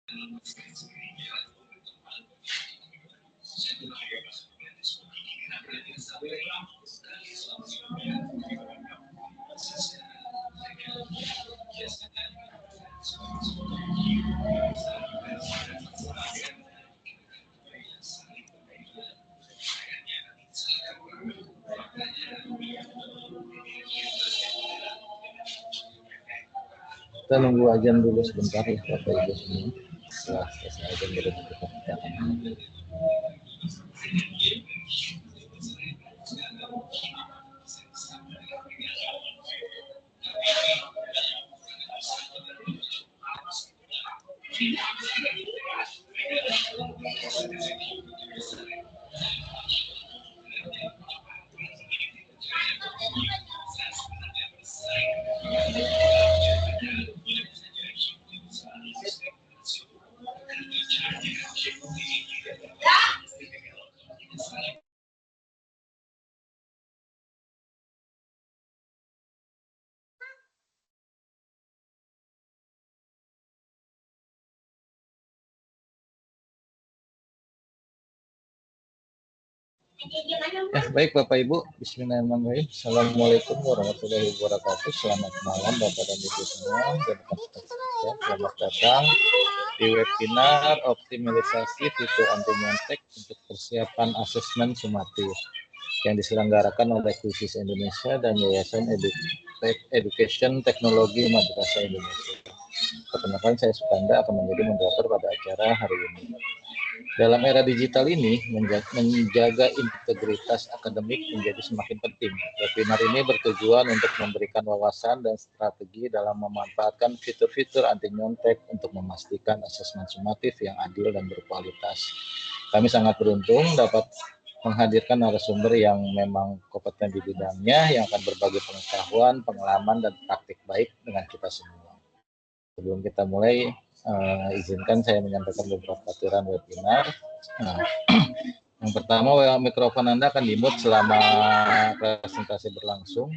Kita nunggu ajan dulu sebentar ya Bapak Ibu semua. Setelah selesai ajan baru kita kerjakan. Ya, baik Bapak Ibu, Bismillahirrahmanirrahim. Assalamualaikum warahmatullahi wabarakatuh. Selamat malam Bapak dan Ibu semua. Selamat datang di webinar optimalisasi fitur anti nyontek untuk persiapan asesmen sumatif yang diselenggarakan oleh Khusus Indonesia dan Yayasan Education Teknologi Madrasah Indonesia. Perkenalkan, saya Sukanda akan menjadi moderator pada acara hari ini. Dalam era digital ini, menjaga integritas akademik menjadi semakin penting. Webinar ini bertujuan untuk memberikan wawasan dan strategi dalam memanfaatkan fitur-fitur anti nyontek untuk memastikan asesmen sumatif yang adil dan berkualitas. Kami sangat beruntung dapat menghadirkan narasumber yang memang kompeten di bidangnya, yang akan berbagi pengetahuan, pengalaman, dan praktik baik dengan kita semua. Sebelum kita mulai, izinkan saya menyampaikan beberapa aturan webinar. Yang pertama, mikrofon Anda akan di-mute selama presentasi berlangsung.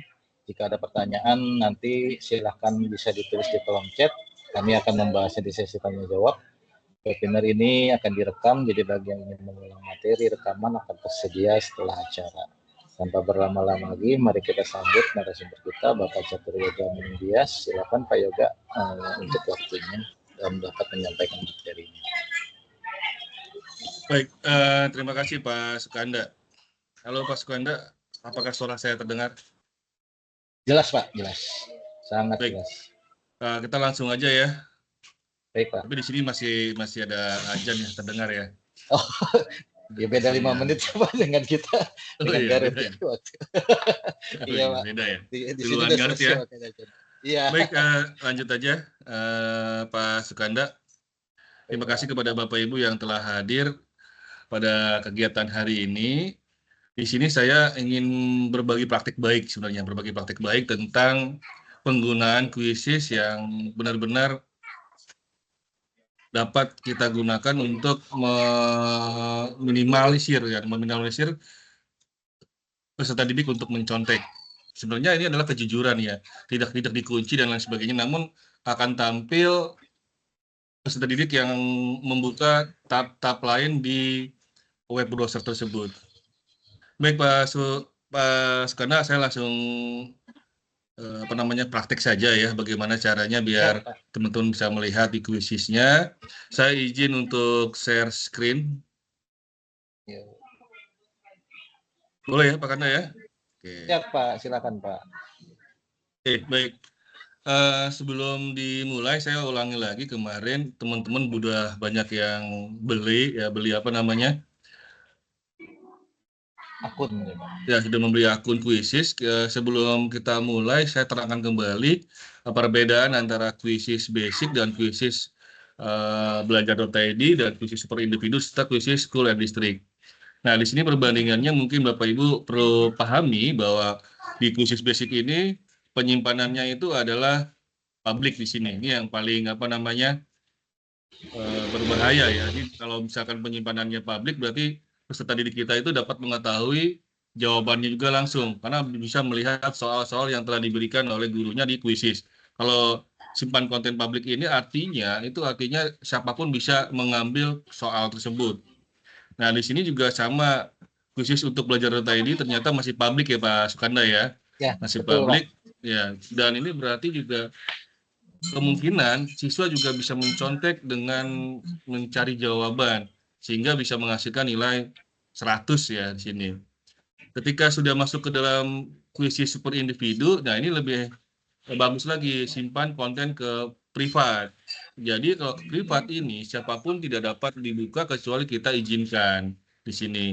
Jika ada pertanyaan, nanti silakan bisa ditulis di kolom chat. Kami akan membahasnya di sesi tanya jawab. Webinar ini akan direkam, jadi bagi yang ingin mengulang materi, rekaman akan tersedia setelah acara. Tanpa berlama-lama lagi, mari kita sambut narasumber kita, Bapak Catur Yoga Mendias. Silakan Pak Yoga untuk waktunya dan dapat menyampaikan materinya. Baik, terima kasih Pak Sukanda. Halo Pak Sukanda, apakah suara saya terdengar? Jelas Pak, jelas. Sangat baik. Jelas. Kita langsung aja ya. Baik Pak. Tapi di sini masih ada ajan ya, terdengar ya. Oh, ya beda 5 menit Pak dengan kita. Dengan Garut ya. Iya Pak. Beda ya. Di sini udah Garut ya. Iya. Baik, lanjut aja Pak Sukanda. Terima kasih kepada Bapak Ibu yang telah hadir pada kegiatan hari ini. Di sini saya ingin berbagi praktik baik sebenarnya, berbagi praktik baik tentang penggunaan Quizzes yang benar-benar dapat kita gunakan untuk meminimalisir peserta didik untuk mencontek. Sebenarnya ini adalah kejujuran ya, tidak dikunci dan lain sebagainya, namun akan tampil peserta didik yang membuka tab lain di web browser tersebut. Baik Pak Sukanda, saya langsung praktek saja ya, bagaimana caranya biar teman-teman bisa melihat di Quizzes-nya. Saya izin untuk share screen. Boleh ya Pak Kanda ya? Oke. Ya Pak, silakan Pak. Oke, baik. Sebelum dimulai saya ulangi lagi, kemarin teman-teman sudah banyak yang beli apa namanya? Akun ya, sudah membeli akun Quizzes. Sebelum kita mulai saya terangkan kembali perbedaan antara Quizzes basic dan Quizzes belajar.id dan Quizzes super individu serta Quizzes school and district. Nah, di sini perbandingannya mungkin Bapak Ibu perlu pahami bahwa di Quizzes basic ini penyimpanannya itu adalah publik di sini. Ini yang paling berbahaya ya. Jadi kalau misalkan penyimpanannya publik, berarti peserta didik kita itu dapat mengetahui jawabannya juga langsung, karena bisa melihat soal-soal yang telah diberikan oleh gurunya di Quizzes. Kalau simpan konten publik ini artinya siapapun bisa mengambil soal tersebut. Nah, di sini juga sama, khusus untuk belajar.id ternyata masih publik ya Pak Sukanda ya. Ya, Masih betul, Pak. publik ya. Dan ini berarti juga kemungkinan siswa juga bisa mencontek dengan mencari jawaban sehingga bisa menghasilkan nilai 100 ya di sini. Ketika sudah masuk ke dalam kuisis super individu, nah ini lebih bagus lagi, simpan konten ke privat. Jadi kalau ke privat ini siapapun tidak dapat dibuka kecuali kita izinkan di sini.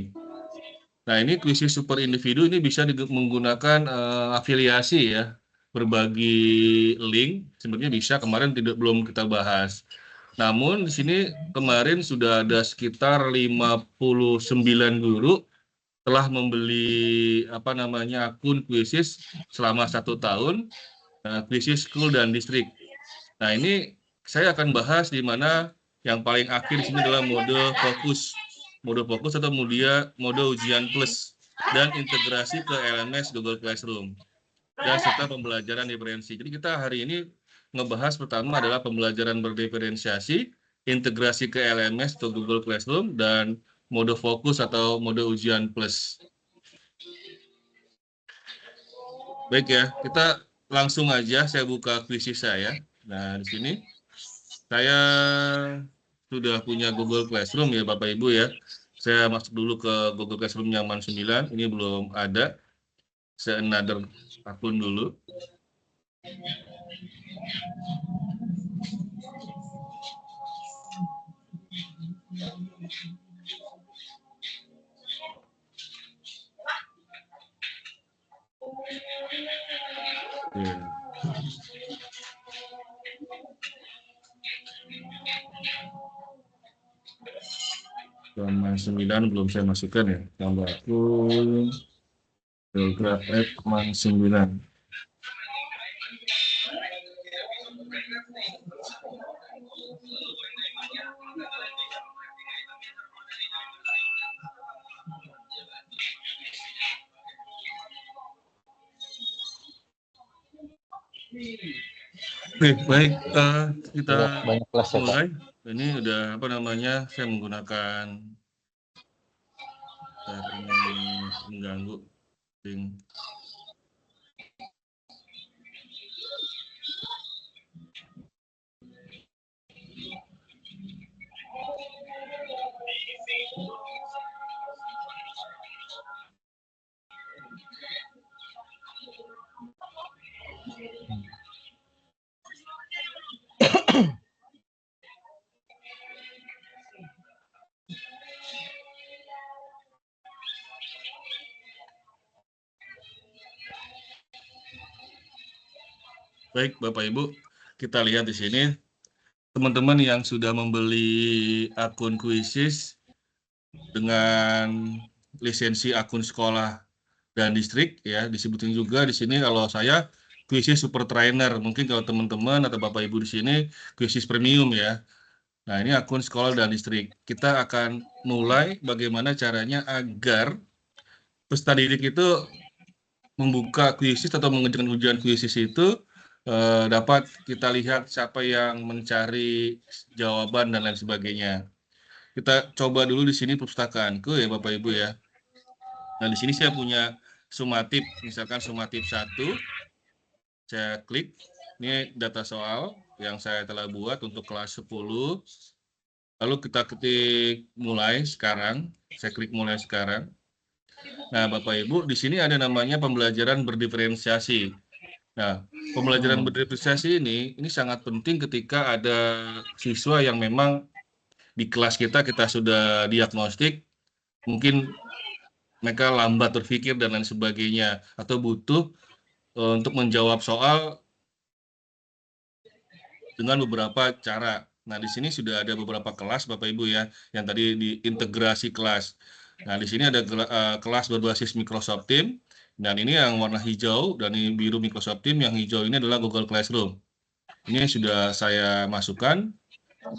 Nah ini kuisis super individu ini bisa menggunakan afiliasi ya, berbagi link. Sebenarnya bisa, kemarin belum kita bahas. Namun di sini kemarin sudah ada sekitar 59 guru telah membeli akun kuisis selama 1 tahun, kuisis school dan distrik. Nah ini saya akan bahas di mana yang paling akhir di sini adalah mode fokus atau mode ujian plus dan integrasi ke LMS Google Classroom dan serta pembelajaran diferensi. Jadi kita hari ini ngebahas pertama adalah pembelajaran berdiferensiasi, integrasi ke LMS atau Google Classroom, dan mode fokus atau mode ujian plus. Baik ya, kita langsung aja saya buka kuisis saya. Nah, di sini saya sudah punya Google Classroom ya Bapak Ibu ya. Saya masuk dulu ke Google Classroom nyaman 9, ini belum ada. Saya another akun dulu. Nyaman 9 belum saya masukkan ya. Tambah akun Telegram @man9. Baik, kita Banyak kelas ya, Pak. mulai. Ini udah saya menggunakan ini mengganggu. Baik, Bapak Ibu, kita lihat di sini teman-teman yang sudah membeli akun kuisis dengan lisensi akun sekolah dan distrik ya, disebutin juga di sini kalau saya kuisis super trainer. Mungkin kalau teman-teman atau Bapak Ibu di sini kuisis premium ya. Nah, ini akun sekolah dan distrik. Kita akan mulai bagaimana caranya agar peserta didik itu membuka kuisis atau mengerjakan ujian kuisis itu dapat kita lihat siapa yang mencari jawaban dan lain sebagainya. Kita coba dulu di sini perpustakaanku ya Bapak Ibu ya. Nah, di sini saya punya sumatif, misalkan sumatif 1. Saya klik, ini data soal yang saya telah buat untuk kelas 10. Lalu kita ketik mulai sekarang, saya klik mulai sekarang. Nah, Bapak Ibu, di sini ada namanya pembelajaran berdiferensiasi. Nah, pembelajaran berdiferensiasi ini sangat penting ketika ada siswa yang memang di kelas kita sudah diagnostik, mungkin mereka lambat berpikir dan lain sebagainya, atau butuh untuk menjawab soal dengan beberapa cara. Nah, di sini sudah ada beberapa kelas Bapak Ibu ya, yang tadi diintegrasi kelas. Nah, di sini ada kelas berbasis Microsoft Teams, dan ini yang warna hijau dan ini biru Microsoft Teams, yang hijau ini adalah Google Classroom. Ini sudah saya masukkan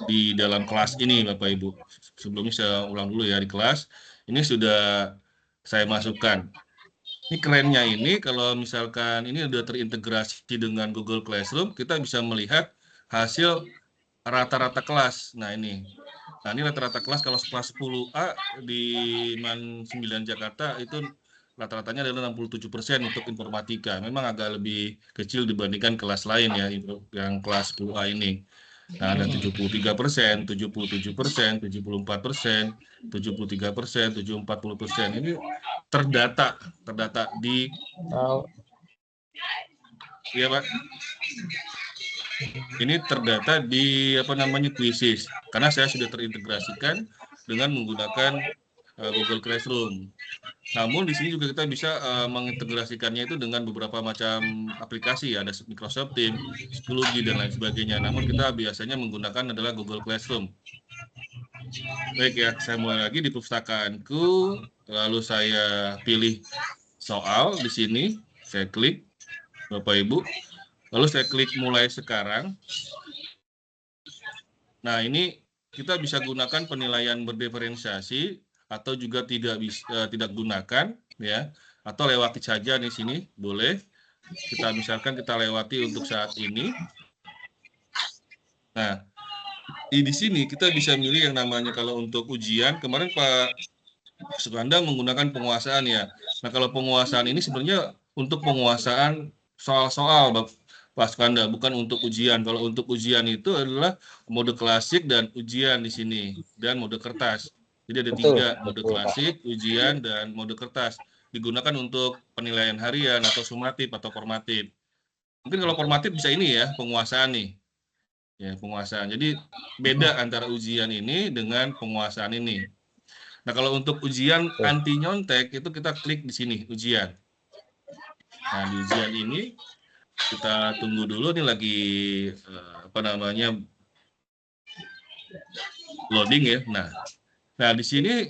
di dalam kelas ini Bapak Ibu. Sebelumnya saya ulang dulu ya, di kelas ini sudah saya masukkan. Ini kerennya ini kalau misalkan ini udah terintegrasi dengan Google Classroom, kita bisa melihat hasil rata-rata kelas. Nah ini rata-rata kelas kalau kelas 10A di MAN 9 Jakarta itu rata-ratanya adalah 67% untuk informatika. Memang agak lebih kecil dibandingkan kelas lain ya, yang kelas 10A ini. Nah, ada 73%, 77%, 74%, 73%, 40%. Ini terdata di Oh, ya Pak. Ini terdata di Quizzes karena saya sudah terintegrasikan dengan menggunakan Google Classroom. Namun di sini juga kita bisa mengintegrasikannya itu dengan beberapa macam aplikasi, ada Microsoft Teams, Schoology dan lain sebagainya. Namun kita biasanya menggunakan adalah Google Classroom. Baik ya, saya mulai lagi di perpustakaanku, lalu saya pilih soal di sini, saya klik Bapak Ibu, lalu saya klik mulai sekarang. Nah, ini kita bisa gunakan penilaian berdiferensiasi atau juga tidak gunakan ya, atau lewati saja di sini boleh. Kita misalkan kita lewati untuk saat ini. Nah, di sini kita bisa milih yang namanya kalau untuk ujian, kemarin Pak Sukanda menggunakan penguasaan ya. Nah, kalau penguasaan ini sebenarnya untuk penguasaan soal-soal Pak Sukanda, bukan untuk ujian. Kalau untuk ujian itu adalah mode klasik dan ujian di sini, dan mode kertas. Jadi ada betul, 3, mode betul Pak. klasik, ujian, dan mode kertas. Digunakan untuk penilaian harian atau sumatif atau formatif. Mungkin kalau formatif bisa ini ya, penguasaan nih. Ya, penguasaan. Jadi beda antara ujian ini dengan penguasaan ini. Nah, kalau untuk ujian Betul. anti nyontek itu kita klik di sini, ujian. Nah, di ujian ini kita tunggu dulu nih lagi loading ya. Nah di sini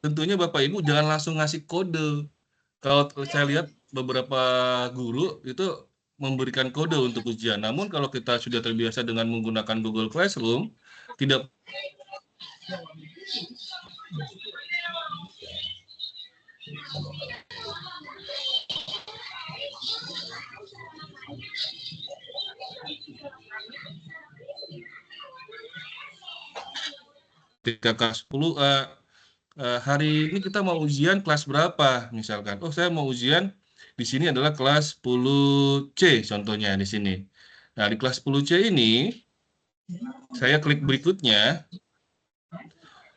tentunya Bapak Ibu jangan langsung ngasih kode. Kalau saya lihat beberapa guru itu memberikan kode untuk ujian. Namun kalau kita sudah terbiasa dengan menggunakan Google Classroom, tidak ketika kelas 10 hari ini kita mau ujian kelas berapa misalkan. Oh, saya mau ujian di sini adalah kelas 10C contohnya di sini. Nah, di kelas 10C ini saya klik berikutnya.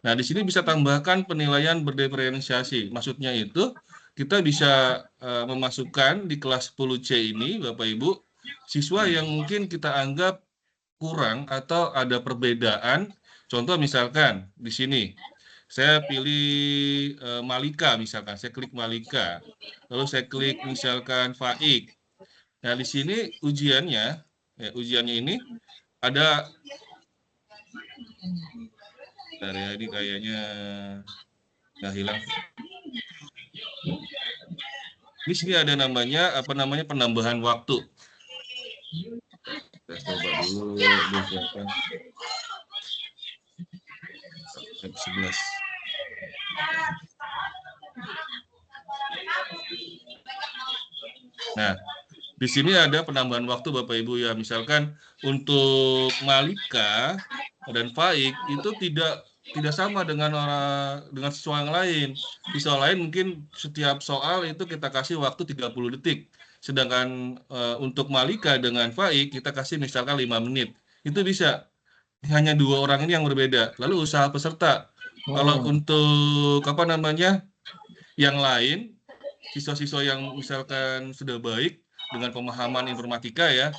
Nah, di sini bisa tambahkan penilaian berdiferensiasi. Maksudnya itu kita bisa memasukkan di kelas 10C ini Bapak Ibu siswa yang mungkin kita anggap kurang atau ada perbedaan. Contoh misalkan di sini saya pilih Malika misalkan, saya klik Malika. Lalu saya klik misalkan Faik. Nah, di sini ujiannya ini ada ini kayaknya nggak hilang. Di sini ada namanya penambahan waktu. Kita coba dulu silakan. 11. Nah, di sini ada penambahan waktu Bapak Ibu ya. Misalkan untuk Malika dan Faik itu tidak sama dengan siswa yang lain. Siswa lain mungkin setiap soal itu kita kasih waktu 30 detik. Sedangkan untuk Malika dengan Faik kita kasih misalkan 5 menit. Itu bisa. Hanya 2 orang ini yang berbeda. Lalu usaha peserta. Kalau untuk yang lain, siswa-siswa yang misalkan sudah baik dengan pemahaman informatika ya,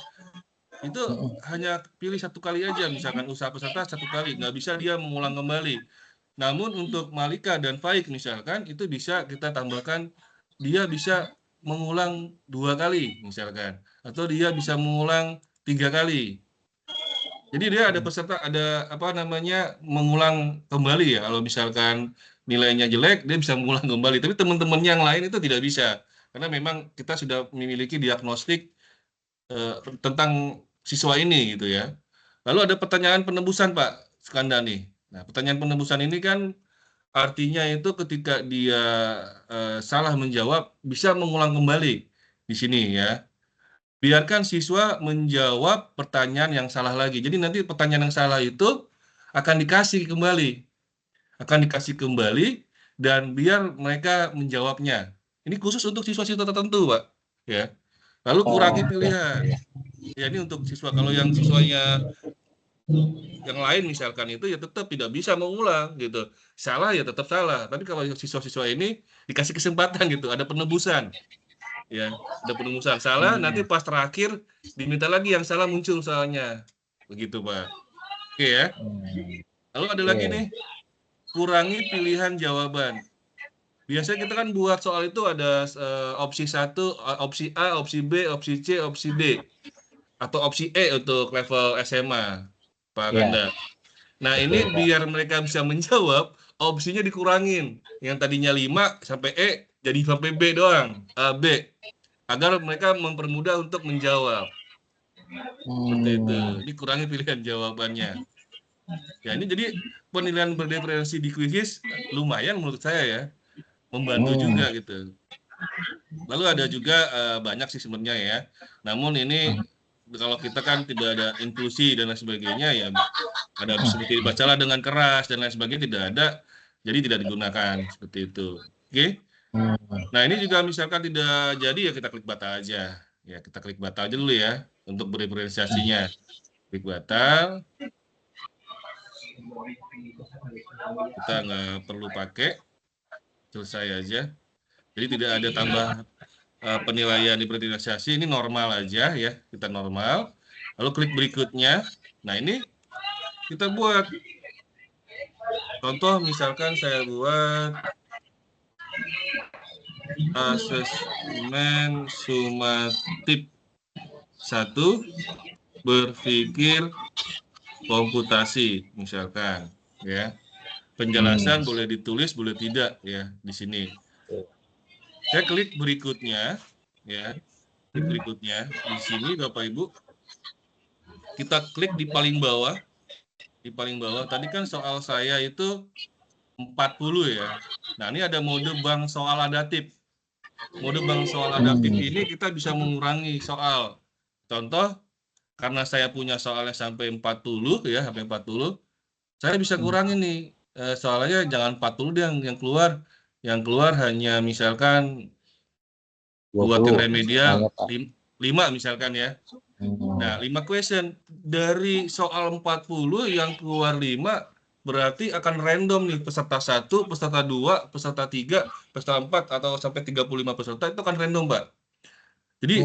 itu hanya pilih 1 kali aja, misalkan usaha peserta 1 kali, nggak bisa dia mengulang kembali. Namun untuk Malika dan Faik misalkan, itu bisa kita tambahkan, dia bisa mengulang 2 kali misalkan, atau dia bisa mengulang 3 kali. Jadi dia ada peserta, mengulang kembali ya, kalau misalkan nilainya jelek, dia bisa mengulang kembali. Tapi teman-teman yang lain itu tidak bisa, karena memang kita sudah memiliki diagnostik tentang siswa ini gitu ya. Lalu ada pertanyaan penembusan Pak Skandani. Nah, pertanyaan penembusan ini kan Artinya itu ketika dia salah menjawab, bisa mengulang kembali di sini ya. Biarkan siswa menjawab pertanyaan yang salah lagi. Jadi nanti pertanyaan yang salah itu akan dikasih kembali, dan biar mereka menjawabnya. Ini khusus untuk siswa-siswa tertentu, Pak. Ya. Lalu kurangi Oke. pilihan. Ya ini untuk siswa. Kalau yang siswanya yang lain misalkan itu ya tetap tidak bisa mengulang gitu. Salah ya tetap salah. Tapi kalau siswa-siswa ini dikasih kesempatan gitu, ada penebusan. Ya, ada penebusan. Salah nanti pas terakhir diminta lagi yang salah muncul soalnya. Begitu, Pak. Oke ya. Lalu ada lagi nih, kurangi pilihan jawaban. Biasanya kita kan buat soal itu ada opsi 1, opsi A, opsi B, opsi C, opsi D. Atau opsi E untuk level SMA, Pak Ya, Kanda. Nah, betul, ini Pak. biar mereka bisa menjawab, opsinya dikurangin. Yang tadinya 5 sampai E, jadi sampai B doang, B. Agar mereka mempermudah untuk menjawab. Seperti itu. Dikurangi pilihan jawabannya. Ya, ini jadi penilaian berdiferensi di kuisis lumayan menurut saya ya. Membantu juga gitu. Lalu ada juga banyak sih sebenarnya ya. Namun ini kalau kita kan tidak ada inklusi dan lain sebagainya ya, ada seperti dibacalah dengan keras dan lain sebagainya tidak ada, jadi tidak digunakan seperti itu. Oke. Nah ini juga misalkan tidak jadi ya kita klik batal aja. Ya kita klik batal aja dulu ya untuk berdiferensiasinya. Klik batal. Kita nggak perlu pakai, selesai aja. Jadi tidak ada tambah penilaian diferensiasi, ini normal aja ya, kita normal. Lalu klik berikutnya. Nah ini kita buat contoh, misalkan saya buat asesmen sumatif 1 berpikir komputasi misalkan ya. Penjelasan boleh ditulis, boleh tidak ya di sini. Saya klik berikutnya ya. Klik berikutnya di sini Bapak Ibu. Kita klik di paling bawah. Di paling bawah tadi kan soal saya itu 40 ya. Nah, ini ada mode bank soal adaptif. Mode bank soal adaptif ini kita bisa mengurangi soal. Contoh, karena saya punya soalnya sampai 40 ya, sampai 40, saya bisa kurangi nih. Soalnya jangan 40 deh yang keluar. Yang keluar hanya misalkan buat yang 20 remedial misalnya, Pak. 5 misalkan ya. Nah, 5 question dari soal 40 yang keluar 5 berarti akan random nih, peserta 1, peserta 2, peserta 3, peserta 4 atau sampai 35 peserta itu akan random, Pak. Jadi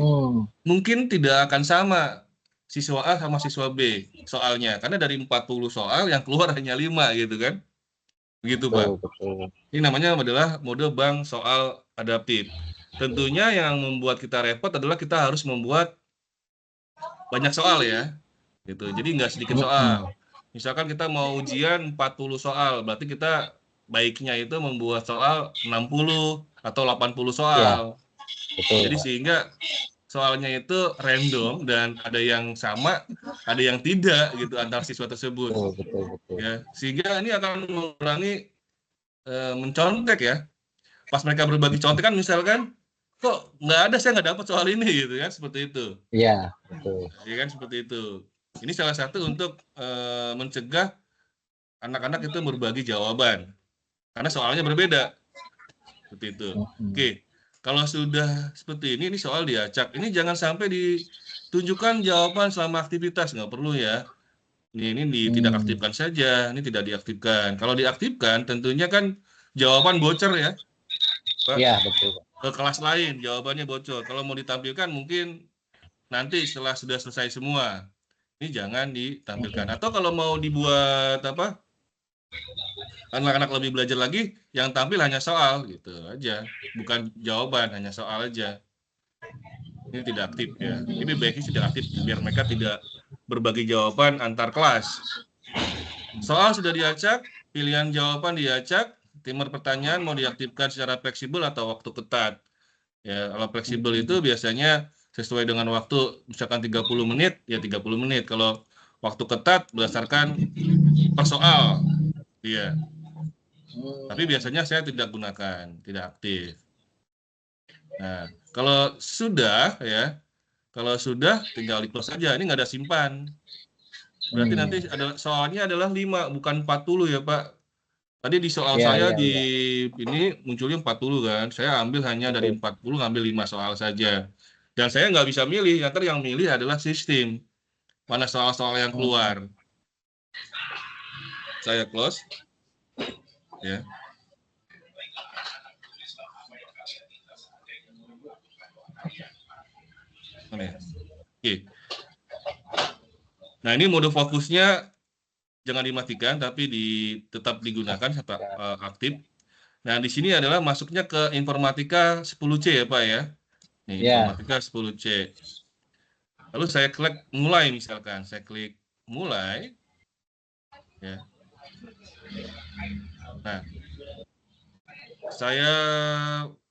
mungkin tidak akan sama siswa A sama siswa B soalnya karena dari 40 soal yang keluar hanya 5 gitu kan. Begitu, Pak. Betul. Ini namanya adalah mode bank soal adaptif. Tentunya yang membuat kita repot adalah kita harus membuat banyak soal ya. Gitu. Jadi nggak sedikit soal. Misalkan kita mau ujian 40 soal, berarti kita baiknya itu membuat soal 60 atau 80 Ya, soal. betul, Jadi Pak. sehingga soalnya itu random dan ada yang sama, ada yang tidak gitu antar siswa tersebut. Betul. Ya, sehingga ini akan mengurangi mencontek ya. Pas mereka berbagi contekan misalkan, kok nggak ada, saya nggak dapat soal ini gitu kan, seperti itu. Iya, betul. Ya kan seperti itu. Ini salah satu untuk mencegah anak-anak itu berbagi jawaban karena soalnya berbeda seperti itu. Oke, kalau sudah seperti ini soal diacak. Ini jangan sampai ditunjukkan jawaban selama aktivitas, nggak perlu ya. Ini tidak aktifkan saja, ini tidak diaktifkan. Kalau diaktifkan tentunya kan jawaban bocor ya, Pak. Iya, betul, Pak. Ke kelas lain jawabannya bocor. Kalau mau ditampilkan mungkin nanti setelah sudah selesai semua. Ini jangan ditampilkan. Atau kalau mau dibuat apa? Anak-anak lebih belajar lagi, yang tampil hanya soal gitu aja, bukan jawaban, hanya soal aja. Ini tidak aktif ya. Ini baiknya tidak aktif biar mereka tidak berbagi jawaban antar kelas. Soal sudah diacak, pilihan jawaban diacak, timer pertanyaan mau diaktifkan secara fleksibel atau waktu ketat. Ya, kalau fleksibel itu biasanya sesuai dengan waktu, misalkan 30 menit, ya 30 menit. Kalau waktu ketat berdasarkan per soal. Iya. Tapi biasanya saya tidak gunakan, tidak aktif. Nah, kalau sudah ya, kalau sudah tinggal di close saja. Ini nggak ada simpan. Berarti nanti soalnya adalah 5 bukan 40 ya Pak. Tadi di soal Iya, saya iya, di iya. ini munculnya 40 kan. Saya ambil hanya dari Betul. 40 ngambil 5 soal saja. Dan saya nggak bisa milih, nanti yang milih adalah sistem. Mana soal-soal yang Hmm. keluar. Saya close ya. Mana ya? Oke. Nah, ini mode fokusnya jangan dimatikan tapi tetap digunakan serta aktif. Nah, di sini adalah masuknya ke informatika 10C ya, Pak ya. Nih, Ya. informatika 10C. Lalu saya klik mulai misalkan, saya klik mulai ya. Nah, saya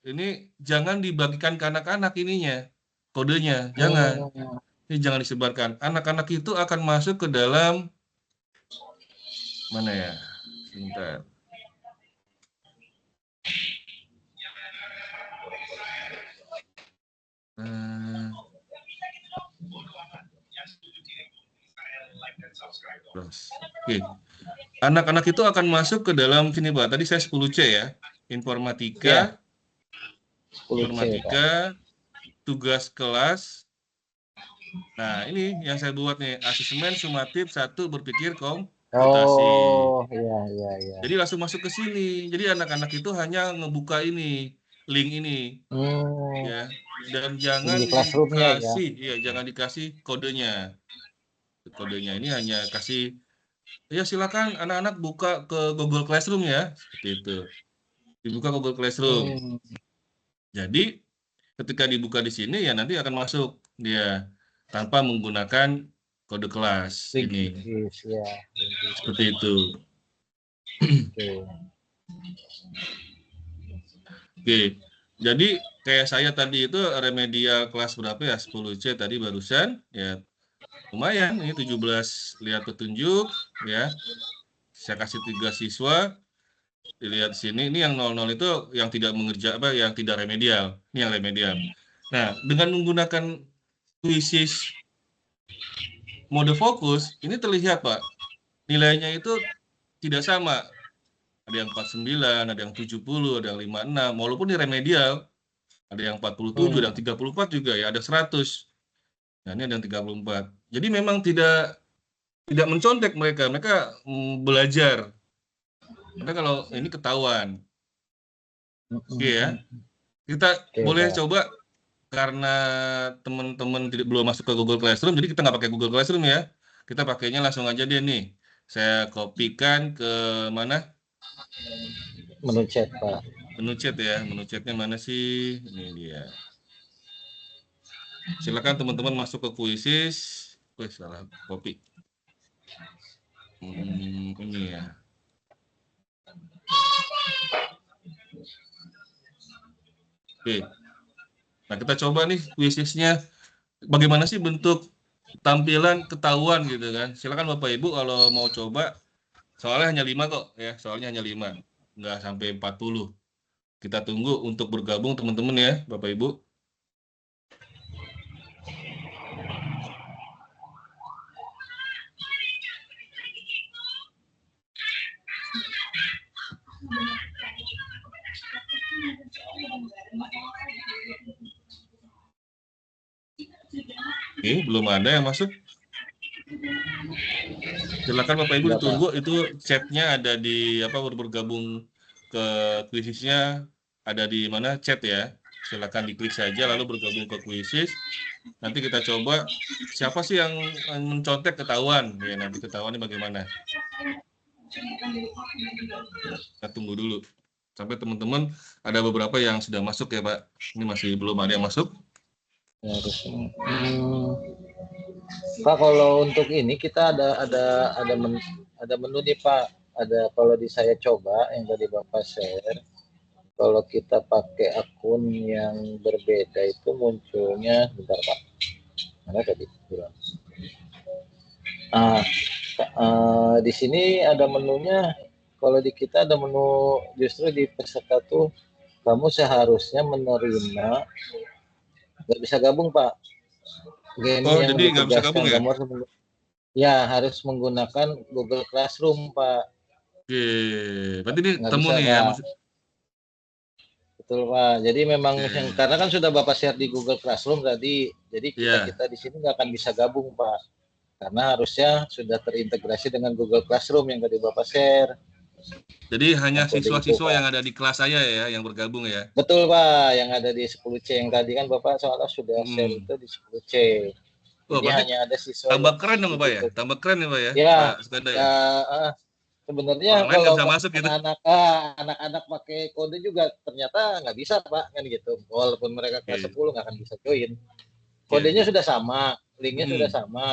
ini jangan dibagikan ke anak-anak ininya, kodenya, jangan. Hmm. Ini jangan disebarkan. Anak-anak itu akan masuk ke dalam mana ya? Sebentar. Oke. Anak-anak itu akan masuk ke dalam sini Pak. Tadi saya 10C ya. Ya. Informatika, 10C, Pak. tugas kelas. Nah, ini yang saya buat nih, asesmen sumatif 1 berpikir komputasi. Oh, iya, iya, iya. Jadi langsung masuk ke sini. Jadi anak-anak itu hanya ngebuka ini, link ini ya. Dan jangan Di classroom-nya ya. dikasih, ya jangan dikasih kodenya. Kodenya ini hanya kasih ya silakan anak-anak buka ke Google Classroom ya, seperti itu. Dibuka Google Classroom. Hmm. Jadi ketika dibuka di sini ya nanti akan masuk dia tanpa menggunakan kode kelas ini. Linggis, ya. Seperti itu. Oke. Oke. Jadi kayak saya tadi itu remedial kelas berapa ya? 10C tadi barusan ya. Lumayan ini 17 lihat petunjuk ya. Saya kasih 3 siswa. Dilihat sini ini yang 00 itu yang tidak mengerja apa yang tidak remedial. Ini yang remedial. Nah, dengan menggunakan kuisis mode fokus, ini terlihat Pak, nilainya itu tidak sama. Ada yang 49, ada yang 70, ada yang 56, walaupun ini remedial, ada yang 47, ada yang 34 juga ya, ada 100. Nah, ini ada yang 34. Jadi memang tidak mencontek mereka, belajar. Karena kalau ini ketahuan. Oke ya. Kita Oke, boleh Pak. coba karena teman-teman belum masuk ke Google Classroom, jadi kita nggak pakai Google Classroom ya. Kita pakainya langsung aja dia nih. Saya kopikan ke mana? Menu chat, Pak. Menu chat ya. Menu chatnya mana sih? Ini dia. Silakan teman-teman masuk ke Quizzes. Wih, salah copy. Ini ya. Oke. Nah, kita coba nih Quizzesnya. Bagaimana sih bentuk tampilan ketahuan gitu kan? Silakan Bapak Ibu kalau mau coba. Soalnya hanya 5 kok ya. Soalnya hanya 5. Nggak sampai 40. Kita tunggu untuk bergabung teman-teman ya, Bapak Ibu. Oke, belum ada yang masuk. Silakan Bapak Ibu ditunggu, itu chatnya ada di apa bergabung ke kuisisnya ada di mana chat ya. Silakan diklik saja lalu bergabung ke kuisis. Nanti kita coba siapa sih yang mencontek ketahuan ya, nanti ketahuannya bagaimana. Kita tunggu dulu sampai teman-teman ada beberapa yang sudah masuk ya Pak. Ini masih belum ada yang masuk. Pak, kalau untuk ini kita ada menu nih Pak. Ada kalau di saya coba yang tadi Bapak share. Kalau kita pakai akun yang berbeda itu munculnya, bentar Pak. Mana tadi? Di sini ada menunya kalau di kita ada menu justru di peserta tuh kamu seharusnya menerima, nggak bisa gabung Pak. Game Oh, yang jadi nggak bisa gabung ditugaskan ya? kamu harus menggunakan Google Classroom Pak. Oke, berarti ini Nggak temu bisa nih ya, Pak. maksud. Betul Pak. Jadi memang yang Oke, karena kan sudah Bapak share di Google Classroom tadi, jadi kita ya. kita di sini nggak akan bisa gabung Pak. Karena harusnya sudah terintegrasi dengan Google Classroom yang tadi Bapak share. Jadi hanya Yang kode itu siswa-siswa yang Pak. ada di kelas saya ya, yang bergabung ya. Betul Pak, yang ada di 10C yang tadi kan Bapak soalnya sudah share Hmm. itu di 10C. Oh, Jadi berarti hanya ada siswa tambah yang keren dong Pak di ya, situ. tambah keren ya Pak ya, Ya, Pak Sukanda ya ya. sebenarnya Orang lain nggak kalau bisa masuk gitu. anak-anak pakai kode juga ternyata nggak bisa Pak kan gitu. Walaupun mereka kelas Oke, 10 nggak akan bisa join. oke, Kodenya oke. sudah sama, linknya sudah Hmm. sama.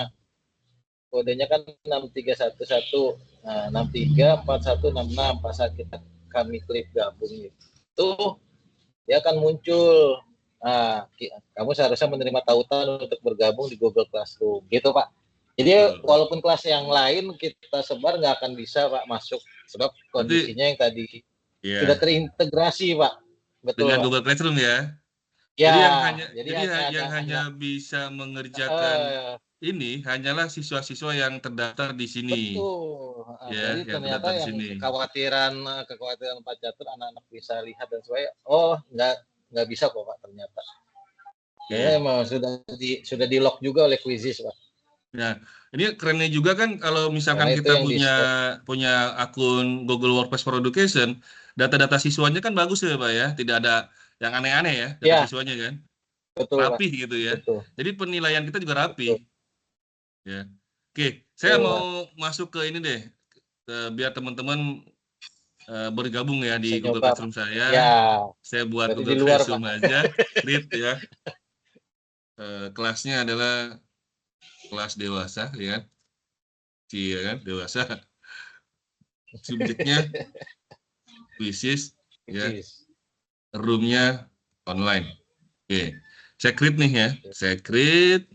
Kodenya kan 6311. Nah, 634166 pas saat kami klik gabung itu dia akan muncul. Nah, kamu seharusnya menerima tautan untuk bergabung di Google Classroom, gitu Pak. Jadi Betul. walaupun kelas yang lain kita sebar nggak akan bisa Pak masuk, sebab Berarti kondisinya yang tadi sudah ya terintegrasi Pak. Betul dengan Pak. Google Classroom ya. Ya, Jadi yang hanya jadi jadi hanya ada yang hanya hanya bisa mengerjakan eh, ini hanyalah siswa-siswa yang terdaftar di sini betul. ya, Jadi yang ternyata terdaftar di yang sini. kekhawatiran Pak Catur anak-anak bisa lihat dan sebagainya. Oh, nggak bisa kok Pak ternyata. Kayaknya Oke. emang sudah di lock juga oleh Quizizz Pak. Nah, ini kerennya juga kan kalau Karena misalkan itu kita yang di punya stop. punya akun Google Workspace for Education, data-data siswanya kan bagus ya, Pak ya. Tidak ada yang aneh-aneh ya, data Ya, siswanya kan. betul Pak. Rapih gitu ya. Betul. Jadi penilaian kita juga Betul. rapih ya. Oke, saya Betul Pak. mau masuk ke ini deh, biar teman-teman bergabung ya Bisa di Google nyoba Pak. Classroom saya. Ya, Saya buat berarti di Google luar Pak. Classroom aja, create ya. Kelasnya adalah kelas dewasa ya kan. Iya kan, dewasa. Subjeknya Quizizz ya, Quizizz. roomnya online. Oke, saya create nih ya, saya create,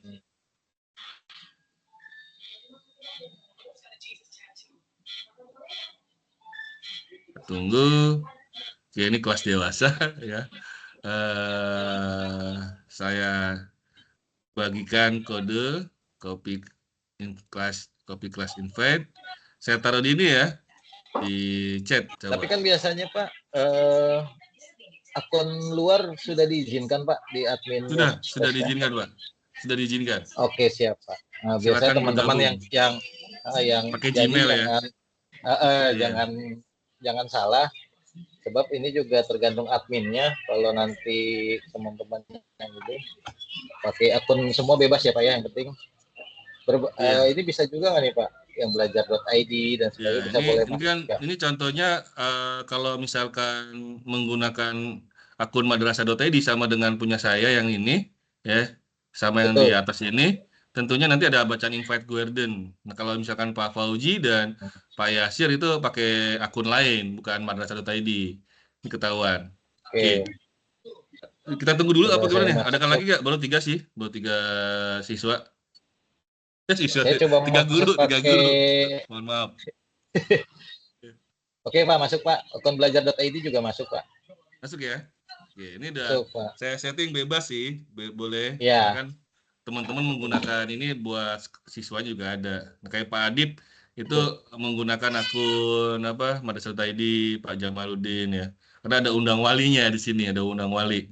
tunggu. Oke, ini kelas dewasa ya. Saya bagikan kode copy kelas invite. Saya taruh di ini ya, di chat Tapi coba. kan biasanya Pak, akun luar sudah diizinkan Pak di admin Sudah workspace-nya. diizinkan Pak, sudah diizinkan. Oke siap Pak. Nah, biasanya Silakan teman-teman bergabung. yang Pakai jadi Gmail ya. jangan Iya. jangan salah, sebab ini juga tergantung adminnya. Kalau nanti teman-teman yang ini pakai akun semua bebas ya Pak ya, yang penting Iya. ini bisa juga nggak nih Pak yang belajar.id dan sebagainya Ya, bisa boleh ini masuk kan ya. ini contohnya kalau misalkan menggunakan akun madrasah.id sama dengan punya saya yang ini ya, sama yang di Betul. atas ini, tentunya nanti ada bacaan invite Guardian. Nah, kalau misalkan Pak Fauji dan Pak Yasir itu pakai akun lain, bukan madrasah.id. Ini ketahuan. Oke, Oke, kita tunggu dulu apa coba gimana saya nih? Ada masuk. lagi nggak? Baru 3 sih, baru 3 siswa. Siswa, Saya coba tiga masuk guru, tiga pakai. guru. Mohon maaf. Oke Pak, masuk Pak. Akun belajar.id juga masuk Pak. Masuk ya. Oke, ini udah Masuk Pak. saya setting bebas sih, boleh. Karena Ya. kan teman-teman menggunakan ini buat siswa juga ada. Nah, kayak Pak Adit itu Betul. menggunakan akun apa Madrasah ID Pak Jamaluddin ya. Karena ada undang walinya di sini, ada undang wali.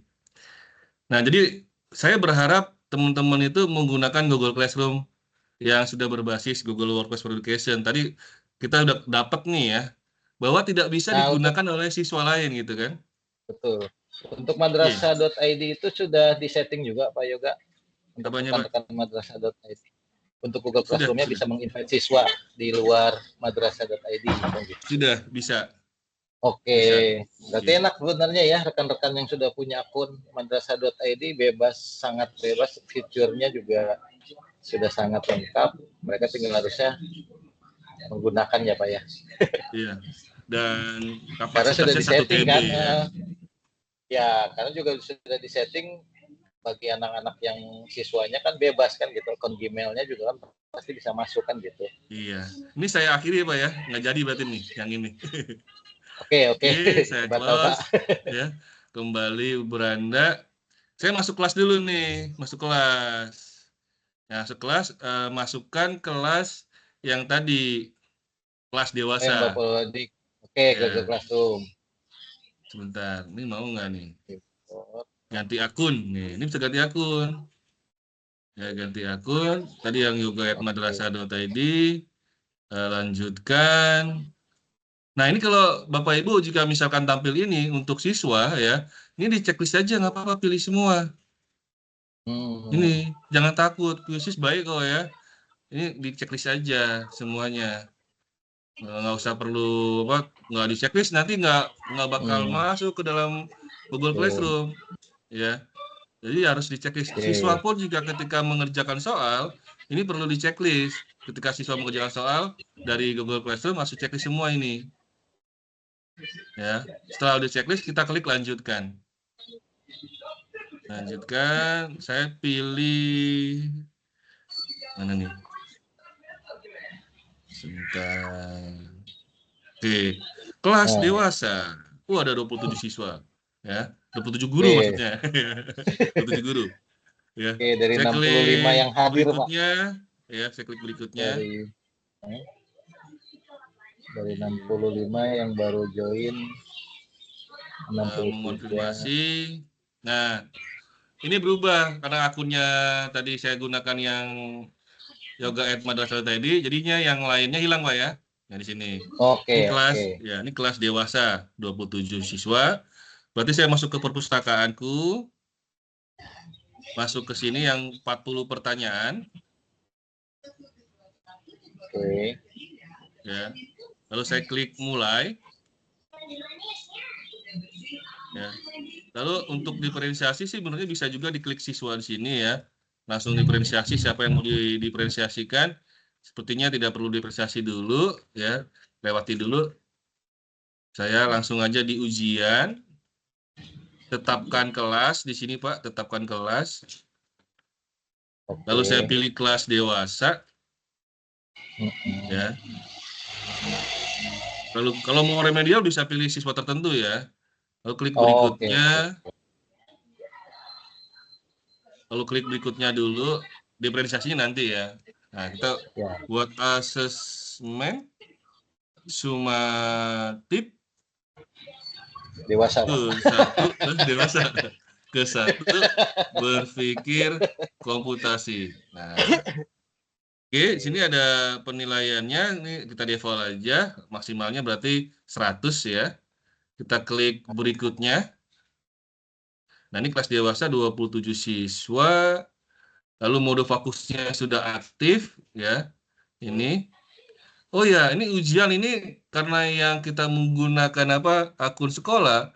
Nah, jadi saya berharap teman-teman itu menggunakan Google Classroom yang sudah berbasis Google Workspace for Education. Tadi kita udah dapat nih ya, bahwa tidak bisa Nah, untuk digunakan oleh siswa lain gitu kan. betul. Untuk Oke, madrasah.id itu sudah disetting juga Pak Yoga untuk apanya Pak? rekan-rekan madrasah.id. Untuk Google Sudah, Classroom-nya sudah. bisa menginvite siswa di luar madrasah.id gitu. Sudah bisa, Oke, bisa. berarti Oke. enak sebenarnya ya rekan-rekan yang sudah punya akun madrasah.id bebas, sangat bebas, fiturnya juga sudah sangat lengkap. Mereka tinggal harusnya menggunakan ya Pak ya. Iya. Dan Karena sudah kapasitasnya 1 disetting TB kan, ya. ya karena juga sudah disetting bagi anak-anak yang siswanya kan bebas kan gitu, akun Gmail-nya juga kan pasti bisa masuk kan gitu. Iya. Ini saya akhiri Pak ya, nggak jadi berarti nih yang ini. Oke, Oke, saya batal Pak. close ya. Kembali beranda. Saya masuk kelas dulu nih, masuk kelas. Ya, masuk kelas, masukkan kelas yang tadi, kelas Yang dewasa. Bapak di oke ke Ya, Classroom. sebentar. Ini mau nggak nih? Import. Ganti akun. Nih, ini bisa ganti akun. Ya, ganti akun. Tadi yang Oke. yoga@madrasah.id. Lanjutkan. Nah, ini kalau Bapak Ibu jika misalkan tampil ini untuk siswa ya, ini di checklist aja nggak apa-apa pilih semua. Hmm. Ini jangan takut, kuisis baik kok ya. Ini di checklist aja semuanya. Nggak usah perlu apa, nggak di checklist nanti nggak bakal Hmm. masuk ke dalam Google Oke. Classroom ya. Jadi harus di checklist. Siswa Oke. pun juga ketika mengerjakan soal ini perlu di checklist. Ketika siswa mengerjakan soal dari Google Classroom masuk checklist semua ini. Ya, setelah di checklist kita klik lanjutkan. Lanjutkan, saya pilih mana nih? Sebentar. Oke, kelas Nah, dewasa. Ada 27 siswa, ya. 27 guru oke. maksudnya. 27 guru, ya. Oke, dari Saya 65 klik yang hadir, Pak. berikutnya, ya. Saya klik berikutnya. Dari eh, dari 65 yang baru join 63. Mengonfirmasi. Nah, ini berubah karena akunnya tadi saya gunakan yang yoga@madrasah tadi, jadinya yang lainnya hilang Pak ya. Nah di sini. Ini Oke, kelas oke. ya, ini kelas dewasa 27 siswa. Berarti saya masuk ke perpustakaanku, masuk ke sini yang 40 pertanyaan Oke. ya. Lalu saya klik mulai ya. Lalu untuk diferensiasi sih sebenarnya bisa juga diklik siswa di sini ya. Langsung diferensiasi siapa yang mau diferensiasikan. Sepertinya tidak perlu diferensiasi dulu ya. Lewati dulu. Saya langsung aja di ujian. Tetapkan kelas di sini Pak, tetapkan kelas. Lalu Oke. saya pilih kelas dewasa ya. Lalu kalau mau remedial bisa pilih siswa tertentu ya. Lalu klik Oke, oke. berikutnya. Lalu klik berikutnya dulu. Diferensiasinya nanti ya. Nah, kita Ya. buat asesmen sumatif Dewasa, ke Pak. satu dewasa ke satu berpikir komputasi. Nah, oke, sini ada penilaiannya. Ini kita default aja. Maksimalnya berarti 100 ya. Kita klik berikutnya. Nah, ini kelas dewasa 27 siswa. Lalu mode fokusnya sudah aktif ya. Ini. Oh ya, ini ujian ini karena yang kita menggunakan akun sekolah,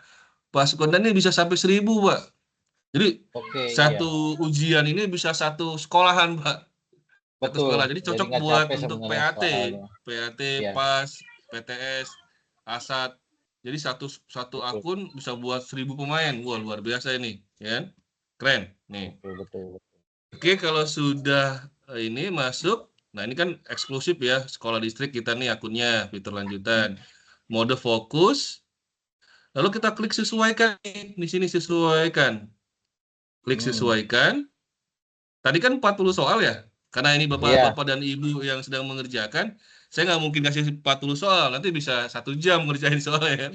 pasukan ini bisa sampai 1000, Pak. Jadi Oke, iya. satu ujian ini bisa satu sekolahan, Pak. Satu Betul. sekolah. Jadi Jadi cocok nggak buat capek untuk sebenarnya PAT, soalnya. Iya, PAS, PTS, ASAT. Jadi satu betul. akun bisa buat 1000 pemain. Wah, luar biasa ini, ya kan? Keren. Nih. Betul, betul, betul. Oke, kalau sudah ini masuk, nah ini kan eksklusif ya, sekolah distrik kita nih akunnya, fitur lanjutan. Mode fokus, lalu kita klik sesuaikan nih, di sini sesuaikan. Klik Hmm. sesuaikan. Tadi kan 40 soal ya, karena ini Iya, bapak-bapak dan ibu yang sedang mengerjakan, saya nggak mungkin kasih 40 soal, nanti bisa 1 jam ngerjain soal ya kan.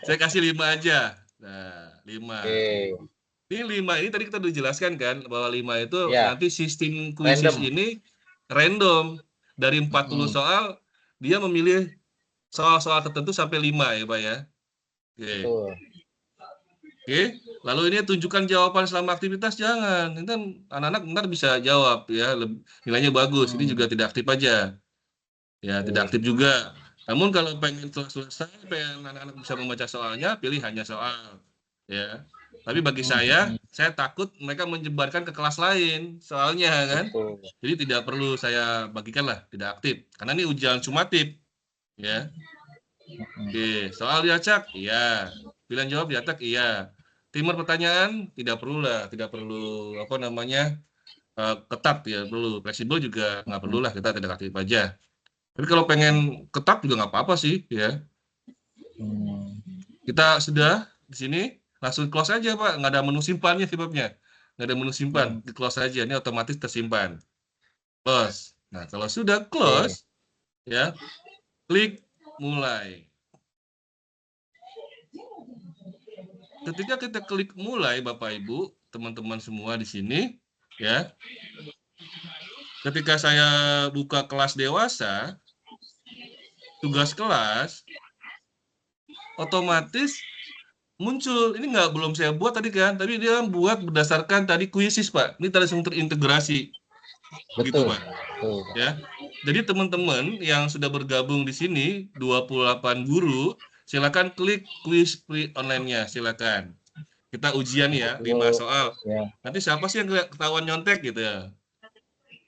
Saya kasih 5 aja. Nah, 5. oke. Ini 5 ini tadi kita udah jelaskan kan bahwa 5 itu Iya, nanti sistem kuisis random. ini random. Dari 40 Hmm. soal dia memilih soal-soal tertentu sampai 5 ya, Pak ya. Oke. Betul. Oke. Lalu ini tunjukkan jawaban selama aktivitas jangan. Ini kan anak-anak ntar bisa jawab ya, nilainya bagus. Ini juga Hmm. tidak aktif aja. Ya, tidak Oke. aktif juga. Namun kalau pengen selesai, pengen anak-anak bisa membaca soalnya, pilih hanya soal. Ya. Tapi bagi Hmm, hmm. saya takut mereka menyebarkan ke kelas lain soalnya kan. Betul. Jadi tidak perlu saya bagikan lah, tidak aktif. Karena ini ujian sumatif, ya. Hmm. Oke, soal diacak, iya. Pilihan jawab diacak, iya. Timer pertanyaan tidak perlu lah, tidak perlu apa namanya ketat ya perlu, fleksibel juga nggak perlu lah, kita tidak aktif aja. Tapi kalau pengen ketat juga nggak apa-apa sih ya. Kita sudah di sini langsung close aja Pak, nggak ada menu simpannya sebabnya, nggak ada menu simpan, di close aja, ini otomatis tersimpan, close. Nah kalau sudah close ya, klik mulai. Ketika kita klik mulai Bapak Ibu, teman-teman semua di sini ya. Ketika saya buka kelas dewasa, tugas kelas otomatis muncul. Ini belum saya buat tadi kan, tapi dia buat berdasarkan tadi kuisis Pak. Ini langsung terintegrasi. Begitu Pak. Betul. Ya. Jadi teman-teman yang sudah bergabung di sini 28 guru, silakan klik kuis free online-nya, silakan. Kita ujian ya, 5 soal. Ya. Nanti siapa sih yang ketahuan nyontek gitu ya?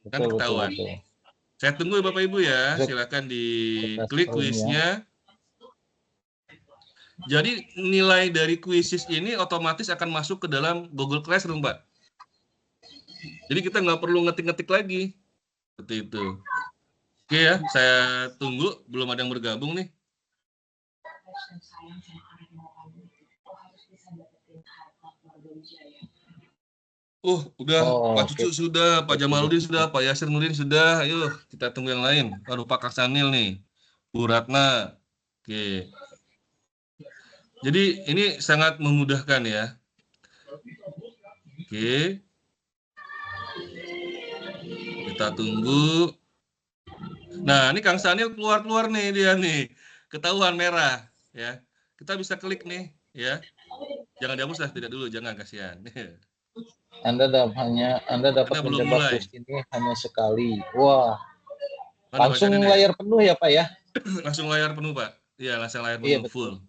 Kan Betul, ketahuan. betul. Saya tunggu ya Bapak Ibu ya, silakan diklik kuisnya. Jadi nilai dari kuisis ini otomatis akan masuk ke dalam Google Classroom Pak. Jadi kita nggak perlu ngetik-ngetik lagi. Seperti itu. Oke ya, saya tunggu, belum ada yang bergabung nih. Udah, Pak Cucu sudah, Pak Jamaludin sudah, Pak Yasir Nurdin sudah. Ayo, kita tunggu yang lain. Aduh, Pak Kasanil nih, Bu Ratna. Oke. Jadi ini sangat memudahkan ya. Oke. Kita tunggu. Nah, ini Kang Sanil keluar nih dia nih. Ketahuan merah ya. Kita bisa klik nih ya. Jangan dihapus lah, tidak dulu, jangan, kasihan. Anda dapat mencoba kuis ini hanya sekali. Wah. Langsung layar penuh ya Pak ya? Langsung layar penuh Pak. Iya, langsung layar penuh, full.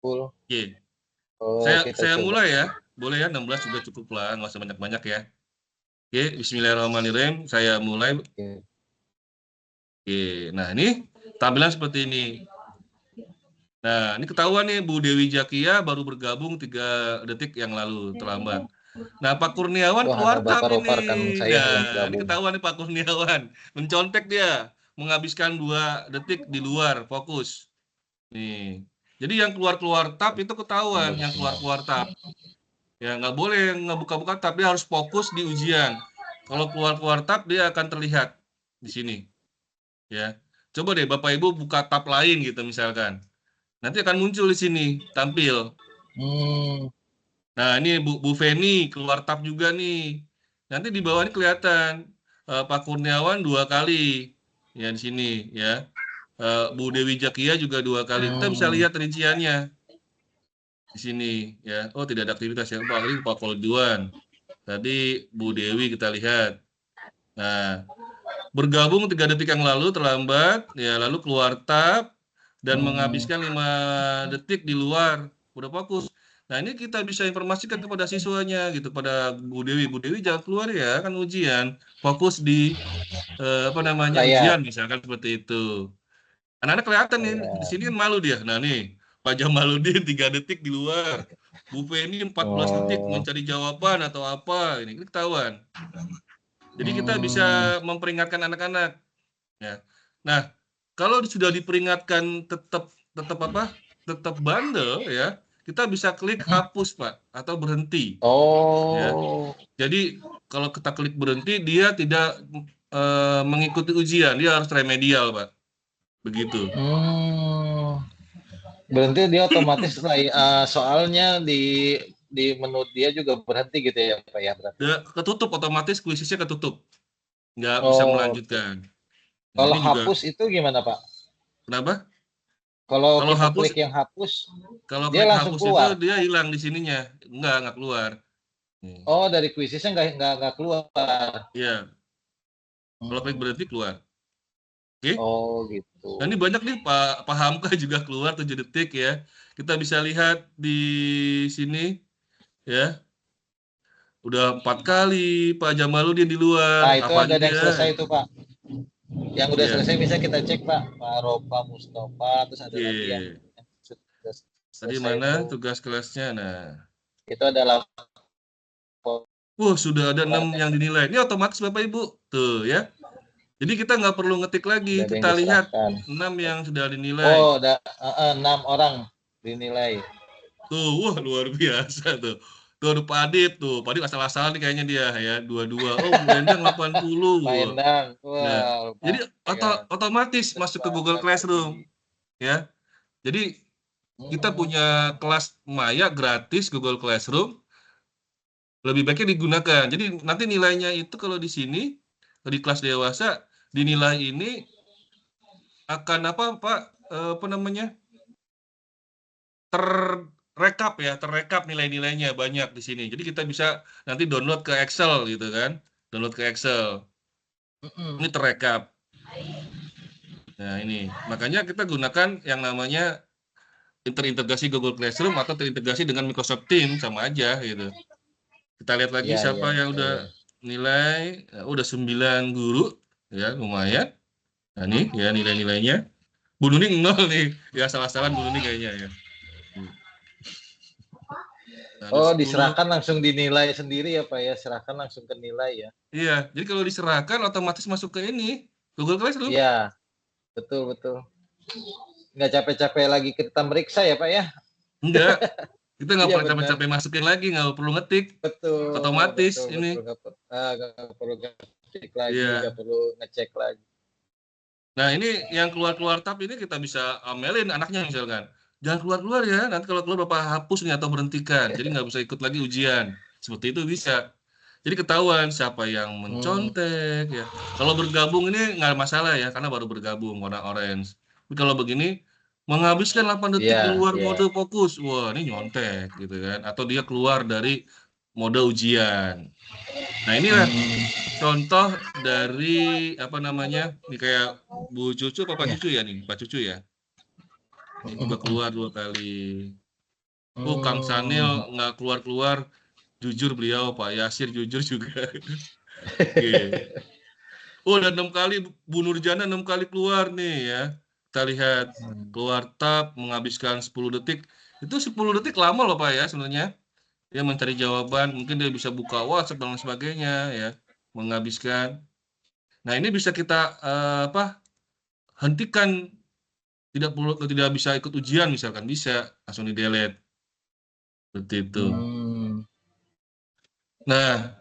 Oke. Saya mulai ya. Boleh ya, 16 sudah cukup lah, nggak usah banyak-banyak ya. Oke, bismillahirrahmanirrahim. Saya mulai. Oke, nah ini tampilan seperti ini. Nah, ini ketahuan nih Bu Dewi Jakia baru bergabung 3 detik yang lalu, terlambat. Nah, Pak Kurniawan keluar tab ini. Nah, ini ketahuan nih Pak Kurniawan. Mencontek dia, menghabiskan 2 detik di luar fokus. Nih. Jadi yang keluar tab itu ketahuan, yang keluar tab. Ya, nggak boleh ngebuka-buka tab, dia harus fokus di ujian. Kalau keluar tab, dia akan terlihat di sini. Ya. Coba deh Bapak Ibu buka tab lain gitu misalkan. Nanti akan muncul di sini, tampil. Nah, ini Bu Feni keluar tab juga nih. Nanti di bawah ini kelihatan Pak Kurniawan 2 kali. Ya di sini ya. Bu Dewi Jakia juga 2 kali. Kita bisa lihat rinciannya di sini ya. Oh, tidak ada aktivitas ya. Pak Kolduan. Tadi Bu Dewi kita lihat. Nah, bergabung 3 detik yang lalu terlambat ya, lalu keluar tab dan menghabiskan 5 detik di luar, udah fokus. Nah, ini kita bisa informasikan kepada siswanya gitu, pada Bu Dewi. Bu Dewi jangan keluar ya, kan ujian. Fokus di ujian misalkan seperti itu. Anak-anak kelihatan nih, di sini kan malu dia. Nah, nih, Pak Jamaludin 3 detik di luar. Bu Feni 14 detik mencari jawaban atau apa, ini ketahuan. Jadi kita bisa memperingatkan anak-anak. Ya. Nah, kalau sudah diperingatkan tetap bandel ya, kita bisa klik hapus Pak atau berhenti. Ya. Jadi kalau kita klik berhenti, dia tidak mengikuti ujian, dia harus remedial Pak. Begitu. Berarti dia otomatis soalnya di menu dia juga berhenti gitu ya Pak ya berarti. Ketutup, otomatis kuisisnya ketutup. Nggak bisa melanjutkan. Nah, kalau hapus juga, itu gimana Pak? Kenapa? Kalau kita hapus, klik yang hapus, kalau dia langsung hapus keluar. Itu dia hilang di sininya, nggak keluar. Oh, dari kuisisnya nggak keluar. Iya. Kalau klik berhenti keluar. Oke. Oh gitu. Nah, ini banyak nih Pak Hamka juga keluar 7 detik ya. Kita bisa lihat di sini ya. Udah 4 kali Pak Jamaludin di luar. Nah, itu ada yang selesai itu Pak. Yang udah selesai bisa kita cek Pak. Pak Ropa Mustafa, terus ada lagi yang sudah tadi mana tugas kelasnya? Nah, itu adalah sudah ada 6 yang dinilai. Ini otomatis Bapak Ibu. Tuh ya. Jadi kita nggak perlu ngetik lagi. Udah ada yang Kita lihat diserahkan. 6 yang sudah dinilai. Oh, udah 6 orang dinilai. Tuh, wah luar biasa tuh. Tuh ada Pak Adit tuh. Pak Adit asal-asalan nih kayaknya dia ya. 22. Oh, Bu Endang 80. Pak Wah. Endang, Nah, wah, jadi kan. otomatis masuk ke Google Semangat Classroom ini. ya. Jadi kita Hmm, punya kelas Maya gratis Google Classroom, lebih baiknya digunakan. Jadi nanti nilainya itu kalau di sini di kelas dewasa dinilai ini akan apa Pak, apa namanya, terrekap ya, terrekap nilai-nilainya banyak di sini. Jadi kita bisa nanti download ke Excel gitu kan, download ke Excel. Ini terrekap. Nah ini, makanya kita gunakan yang namanya terintegrasi Google Classroom atau terintegrasi dengan Microsoft Teams, sama aja gitu. Kita lihat lagi Iya, iya, siapa yang iya, udah iya. nilai, udah 9 guru, ya lumayan. Nah nih ya nilai-nilainya. Bu Nuning 0 nih, ya salah-salah Bu Nuning kayaknya ya. Nah, ada Oh, 10. diserahkan langsung dinilai sendiri ya, Pak ya. Serahkan langsung ke nilai ya. Iya, jadi kalau diserahkan otomatis masuk ke ini, Google Classroom. Iya, betul, betul. Nggak capek-capek lagi kita meriksa ya, Pak ya. Enggak, kita nggak Iya, perlu benar. capek-capek masukin lagi, nggak perlu ngetik, Betul, otomatis betul, ini. betul. Nggak perlu ngecek lagi, nggak Iya. perlu ngecek lagi. Nah ini yang keluar-keluar tab ini kita bisa omelin anaknya misalkan. Jangan keluar-keluar ya, nanti kalau keluar Bapak hapus nih atau berhentikan. Jadi nggak bisa ikut lagi ujian. Seperti itu bisa. Jadi ketahuan siapa yang Hmm, mencontek ya. Kalau bergabung ini nggak masalah ya, karena baru bergabung warna orange. Tapi kalau begini, menghabiskan 8 detik di iya, luar iya. mode fokus. Wah ini nyontek gitu kan. Atau dia keluar dari mode ujian. Nah inilah Hmm, contoh dari apa namanya, ini kayak Bu Cucu apa Pak iya. Cucu ya nih, Pak Cucu ya? Ini juga keluar 2 kali. Kang Sanil Hmm, nggak keluar-keluar, jujur beliau, Pak Yasir jujur juga. Oke. Udah 6 kali, Bu Nurjana 6 kali keluar nih ya. Kita lihat, hmm. keluar tab, menghabiskan 10 detik. Itu 10 detik lama loh Pak ya sebenarnya. Dia mencari jawaban, mungkin dia bisa buka WhatsApp dan lain sebagainya ya, menghabiskan. Nah ini bisa kita, apa, hentikan, tidak bisa ikut ujian misalkan, bisa langsung di-delete, seperti itu. Hmm. Nah,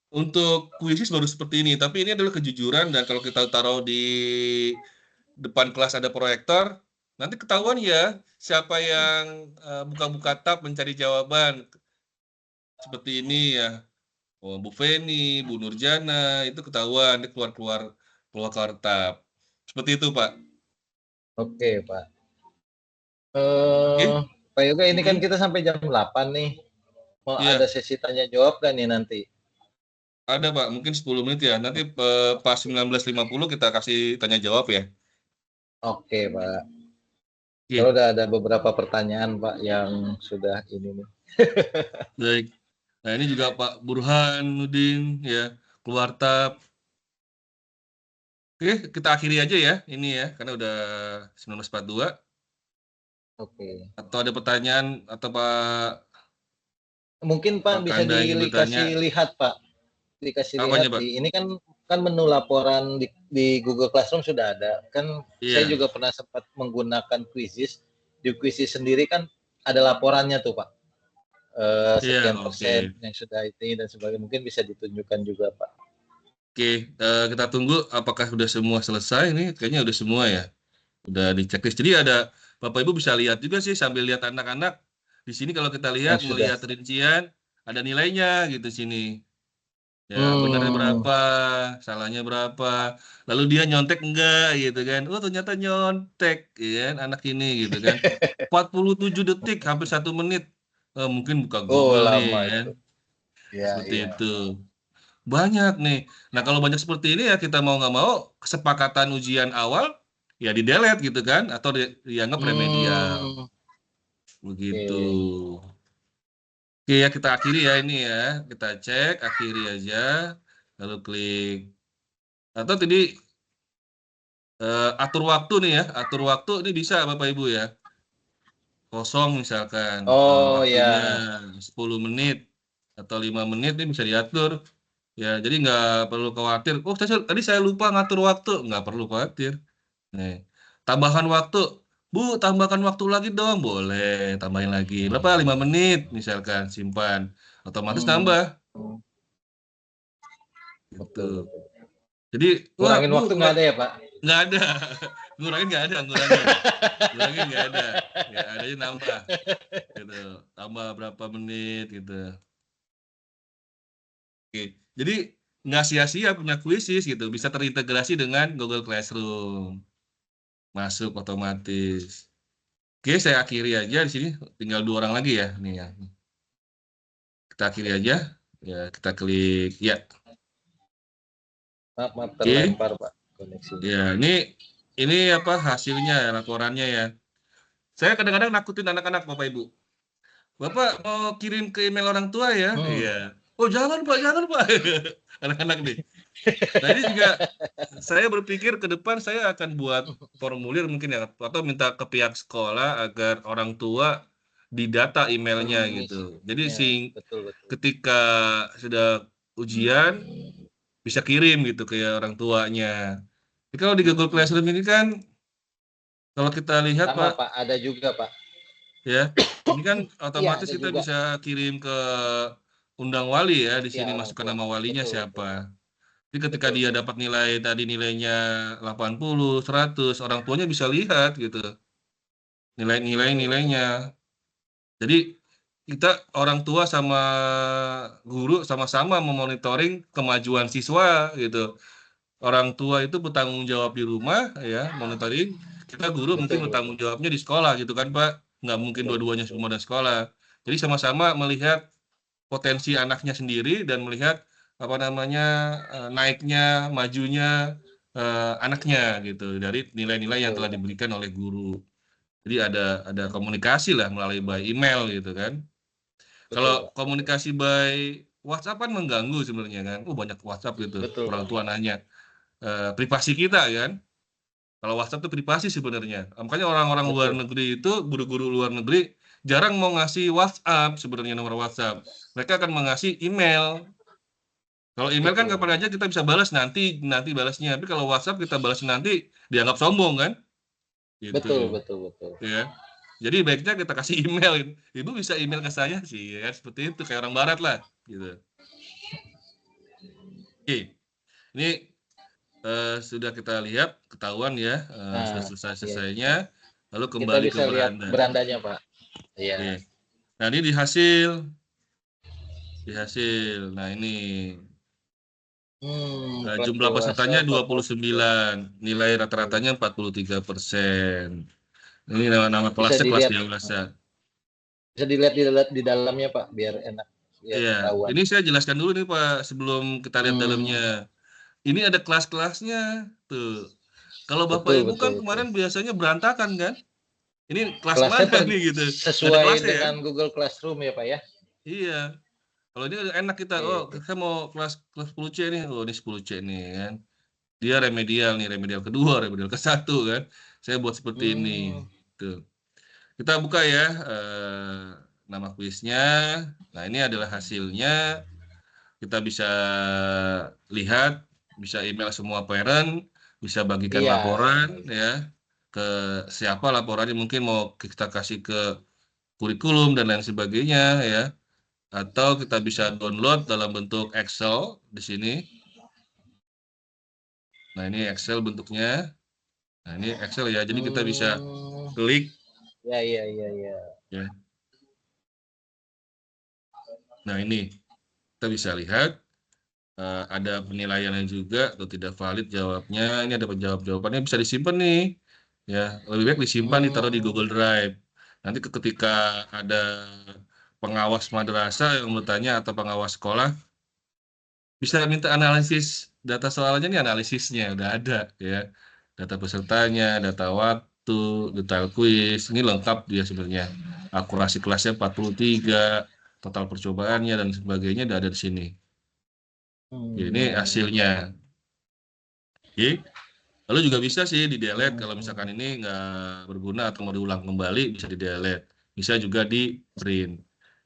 untuk kuisis baru seperti ini, tapi ini adalah kejujuran dan kalau kita taruh di depan kelas ada proyektor, nanti ketahuan ya siapa yang, buka-buka tab mencari jawaban, seperti ini ya. Oh, Bu Feni, Bu Nurjana, itu ketahuan dia keluar tab. Seperti itu, Pak. Oke, Pak. Oke? Pak Yoga, ini kan Mhm, kita sampai jam 8 nih. Mau ada iya. sesi tanya jawab kan nih nanti? Ada Pak, mungkin 10 menit ya. Nanti pas 19.50 kita kasih tanya jawab ya. Oke, Pak. Kalau Oke, udah ada beberapa pertanyaan, Pak, yang sudah ini nih. baik. Nah ini juga Pak Burhanuddin ya, keluar tab. Oke, kita akhiri aja ya ini ya, karena udah 19.42. Oke. Atau ada pertanyaan atau Mungkin Pak Pak bisa Kanda ingin bertanya? dikasih lihat, Pak. Dikasih Apanya lihat Pak? di ini kan kan menu laporan di Google Classroom sudah ada. Kan saya Iya, juga pernah sempat menggunakan Quizzes. Di Quizzes sendiri kan ada laporannya tuh, Pak. iya, Sekian oke. persen yang sudah ini dan sebagainya. Mungkin bisa ditunjukkan juga, Pak. Oke, kita tunggu apakah sudah semua selesai ini, kayaknya udah semua ya. Udah di checklist. Jadi ada Bapak Ibu bisa lihat juga sih sambil lihat anak-anak. Di sini kalau kita lihat Yang sudah. melihat rincian ada nilainya gitu sini. Ya, benernya Hmm. berapa, salahnya berapa. Lalu dia nyontek enggak gitu kan. Oh, ternyata nyontek ya kan anak ini gitu kan. 47 detik hampir 1 menit. Mungkin buka Oh, Google nih lama kan. itu. Iya, Seperti iya. itu. Banyak nih. Nah, kalau banyak seperti ini ya kita mau nggak mau kesepakatan ujian awal ya di-delete gitu kan atau dianggap remedial. Hmm. Begitu. Oke. Oke ya kita akhiri ya ini ya. Kita cek, akhiri aja. Lalu klik. Atau tadi atur waktu nih ya. Atur waktu ini bisa Bapak Ibu ya. Kosong misalkan Oh waktunya ya. 10 menit. atau 5 menit ini bisa diatur. Ya, jadi nggak perlu khawatir. Oh, tadi saya lupa ngatur waktu. Nggak perlu khawatir. Nih, tambahan waktu. Bu, tambahkan waktu lagi dong. Boleh, tambahin lagi. Berapa? 5 menit misalkan, simpan. Otomatis Hmm, nambah. betul Gitu. betul. Jadi, wah, Ngurangin Bu, waktu nggak ada ya Pak? nggak ada. Ngurangin nggak ada, ngurangin. Ngurangin nggak ada. Ya, adanya nambah. Gitu. Tambah berapa menit gitu. Oke. Jadi, nggak sia-sia punya Quizzes gitu. Bisa terintegrasi dengan Google Classroom. Masuk otomatis. Oke, saya akhiri aja di sini. Tinggal 2 orang lagi ya. Nih ya. Kita akhiri aja. Ya, kita klik ya. Maaf, maaf Oke. terlempar Pak koneksinya. Ya, ini apa hasilnya ya, laporannya ya. Saya kadang-kadang nakutin anak-anak Bapak Ibu. Bapak mau kirim ke email orang tua ya? Hmm, Iya. Oh, jangan Pak, jangan Pak. Anak-anak nih. Nah, ini juga saya berpikir ke depan saya akan buat formulir mungkin ya atau minta ke pihak sekolah agar orang tua didata emailnya permisi. gitu. Jadi Ya, betul betul. ketika sudah ujian bisa kirim gitu ke orang tuanya. Jadi kalau di Google Hmm, Classroom ini kan kalau kita lihat sama Pak Pak, ada juga Pak. ya, ini kan Iya otomatis ada kita juga. bisa kirim ke undang wali ya, di Ya sini orang masukkan tua. nama walinya Betul betul. siapa. Jadi ketika Betul dia betul. dapat nilai tadi nilainya 80, 100, orang tuanya bisa lihat gitu nilainya. Jadi kita orang tua sama guru sama-sama memonitoring kemajuan siswa gitu. Orang tua itu bertanggung jawab di rumah ya, monitoring. Kita guru mungkin Betul betul. bertanggung jawabnya di sekolah gitu kan Pak. Nggak mungkin Betul dua-duanya betul. semua di sekolah. Jadi sama-sama melihat potensi anaknya sendiri dan melihat apa namanya naiknya, majunya anaknya gitu dari nilai-nilai yang Betul telah Pak. diberikan oleh guru. Jadi ada komunikasi lah melalui by email gitu kan. Betul Kalau Pak. Betul. komunikasi by WhatsApp kan mengganggu sebenarnya kan. Banyak WhatsApp gitu. Betul Orang Pak. tua nanya privasi kita kan. Kalau WhatsApp itu privasi sebenarnya. Makanya orang-orang luar Betul. negeri itu, guru-guru luar negeri jarang mau ngasih WhatsApp sebenarnya nomor WhatsApp. Mereka akan mengasih email. Kalau email kan Betul. kapan aja kita bisa balas nanti balasnya. Tapi kalau WhatsApp kita balas nanti dianggap sombong kan? Betul Gitu. betul betul. Ya. Jadi baiknya kita kasih email. Ibu bisa email ke saya sih ya seperti itu kayak orang barat lah gitu. Oke. Ini sudah kita lihat ketahuan ya sudah Nah, ya. selesai-selesainya lalu Kita kembali ke bisa lihat beranda. berandanya Pak. Iya. Oke. Nah, ini di hasil. Nah, ini Kelas jumlah dewasa pesertanya 43. 29, nilai Betul. rata-ratanya 43%. Ini nama-nama Bisa kelasnya kelas dilihat dewasa. bisa dilihat di dalamnya Pak biar enak biar Iya, ketahuan. ini saya jelaskan dulu nih Pak sebelum kita lihat dalamnya. Hmm, Ini ada kelas-kelasnya tuh. Kalau Bapak betul Ibu kan betul betul. kemarin biasanya berantakan kan? Ini kelas Kelasnya mana nih gitu? Nggak ada sesuai kelasnya ya? dengan Google Classroom ya Pak ya. Iya. Kalau ini enak kita, Oke oh oke. saya mau kelas kelas 10C nih, oh ini 10C nih kan. Dia remedial nih, remedial kedua, remedial ke satu kan. Saya buat seperti ini. Hmm, Tuh. Kita buka ya nama kuisnya. Nah, ini adalah hasilnya. Kita bisa lihat, bisa email semua parent, bisa bagikan iya. laporan ya ke siapa laporannya mungkin mau kita kasih ke kurikulum dan lain sebagainya ya. Atau kita bisa download dalam bentuk Excel di sini. Nah, ini Excel bentuknya. Nah, ini Excel ya. Jadi kita bisa Hmm, klik ya ya ya ya. ya. Nah, ini kita bisa lihat ada penilaiannya juga atau tidak valid jawabnya. Ini ada penjawab jawabannya bisa disimpan nih. Ya, lebih baik disimpan ditaruh di Hmm, Google Drive. Nanti ketika ada pengawas madrasah yang bertanya atau pengawas sekolah bisa minta analisis data soalnya nih analisisnya udah ada ya. Data pesertanya, data waktu, detail kuis, ini lengkap dia sebenarnya. Akurasi kelasnya 43, total percobaannya dan sebagainya udah ada di sini. Ya, ini hasilnya. Oke. Lalu juga bisa sih di delete kalau misalkan hmm. ini nggak berguna atau mau diulang kembali bisa di delete. Bisa juga di print.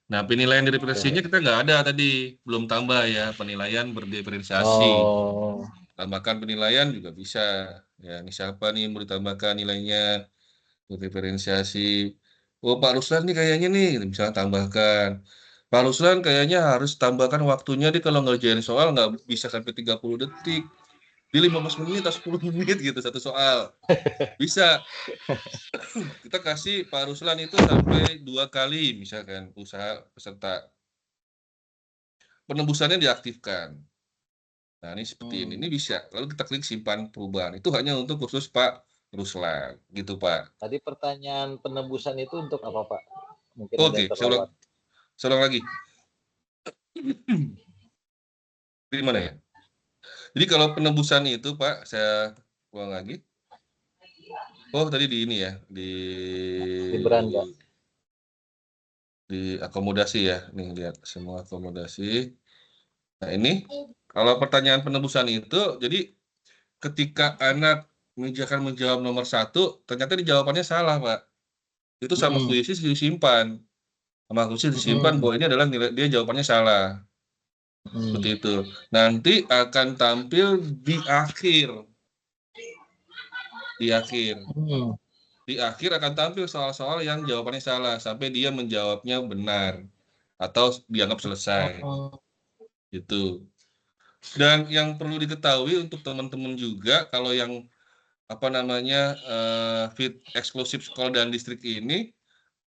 Nah, penilaian diferensiasinya kita nggak ada tadi, belum tambah ya, penilaian berdiferensiasi. Oh, Tambahkan penilaian juga bisa. Ya, ini siapa nih mau ditambahkan nilainya, berdiferensiasi. Oh, Pak Ruslan nih kayaknya nih, misalnya tambahkan. Pak Ruslan kayaknya harus tambahkan waktunya nih kalau ngerjain soal nggak bisa sampai 30 detik. Di 15 menit atau 10 menit gitu satu soal. Bisa. Kita kasih Pak Ruslan itu sampai 2 kali misalkan usaha peserta. Penembusannya diaktifkan. Nah, ini seperti ini. Ini bisa. Lalu kita klik simpan perubahan. Itu hanya untuk khusus Pak Ruslan, gitu Pak. tadi pertanyaan penebusan itu untuk apa, Pak? Mungkin ada yang Oke, terlewat. saya ulang lagi. Di mana ya? Jadi kalau penembusan itu Pak, saya ulang lagi. Oh, tadi di ini ya, Di beranda. di akomodasi ya. Nih lihat semua akomodasi. Nah, ini kalau pertanyaan penembusan itu, jadi ketika anak mengerjakan menjawab nomor 1, ternyata di jawabannya salah, Pak. Itu sama Mm-mm. kuisnya disimpan. Sama kuisnya disimpan Mm-mm. bahwa ini adalah nilai dia jawabannya salah. Seperti Mm. itu. Nanti akan tampil di akhir. Di akhir. Mm. Di akhir akan tampil soal-soal yang jawabannya salah sampai dia menjawabnya benar atau dianggap selesai. Oh. Gitu. Dan yang perlu diketahui untuk teman-teman juga kalau yang apa namanya fit eksklusif sekolah dan distrik ini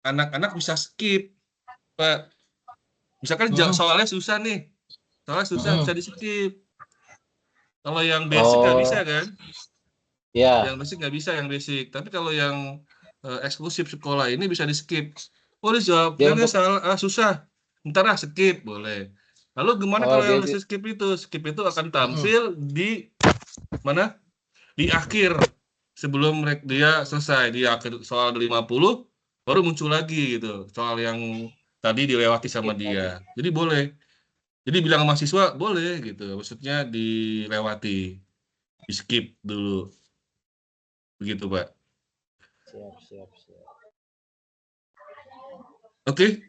anak-anak bisa skip, Pak. Misalkan Mm. soalnya susah nih, soalnya susah Mm. bisa di skip. Kalau yang basic nggak bisa Oh, kan? ya. Yang basic nggak bisa yang basic. Tapi kalau yang eksklusif sekolah ini bisa di skip. Oh, Dia dijawabnya untuk salah, susah. Ntar skip boleh. Lalu gimana oh kalau dia yang di, skip itu? Skip itu akan mm. tampil di mana? Di akhir sebelum dia selesai di akhir soal 50 baru muncul lagi gitu soal yang tadi dilewati sama Skip lagi. dia, jadi boleh, jadi bilang sama mahasiswa boleh gitu, maksudnya dilewati, di skip dulu, begitu Pak. Siap, siap, siap. Oke,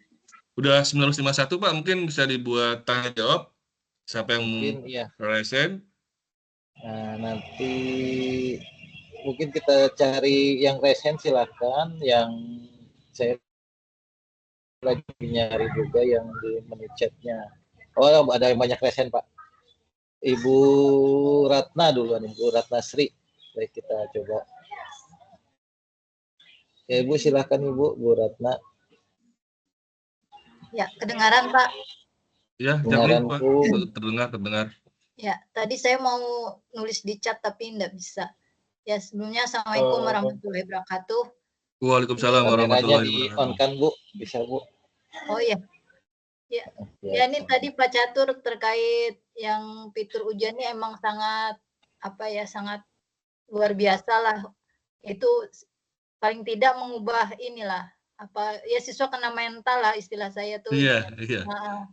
udah 1951 Pak, mungkin bisa dibuat tanya jawab siapa yang Mungkin iya. resen. Nah, nanti mungkin kita cari yang resen silahkan, yang saya lagi nyari juga yang di menu chatnya. Oh, ada yang banyak resen, Pak. Ibu Ratna duluan, Ibu Ratna Sri. Baik, kita coba. Ya, Ibu silahkan Ibu, Bu Ratna. Ya, kedengaran Pak. Ya, Jacqueline Pak, Dengaranku. terdengar. Ya, tadi saya mau nulis di chat tapi enggak bisa. Ya, sebelumnya Assalamualaikum warahmatullahi wabarakatuh. Waalaikumsalam Kameranya warahmatullahi di on wabarakatuh. kan, Bu? Bisa, Bu? Oh iya, ya. Ya, Ya, ini tadi Pak Catur terkait yang fitur ujiannya emang sangat sangat luar biasa lah. Itu paling tidak mengubah inilah siswa kena mental lah istilah saya tuh. Iya, Dia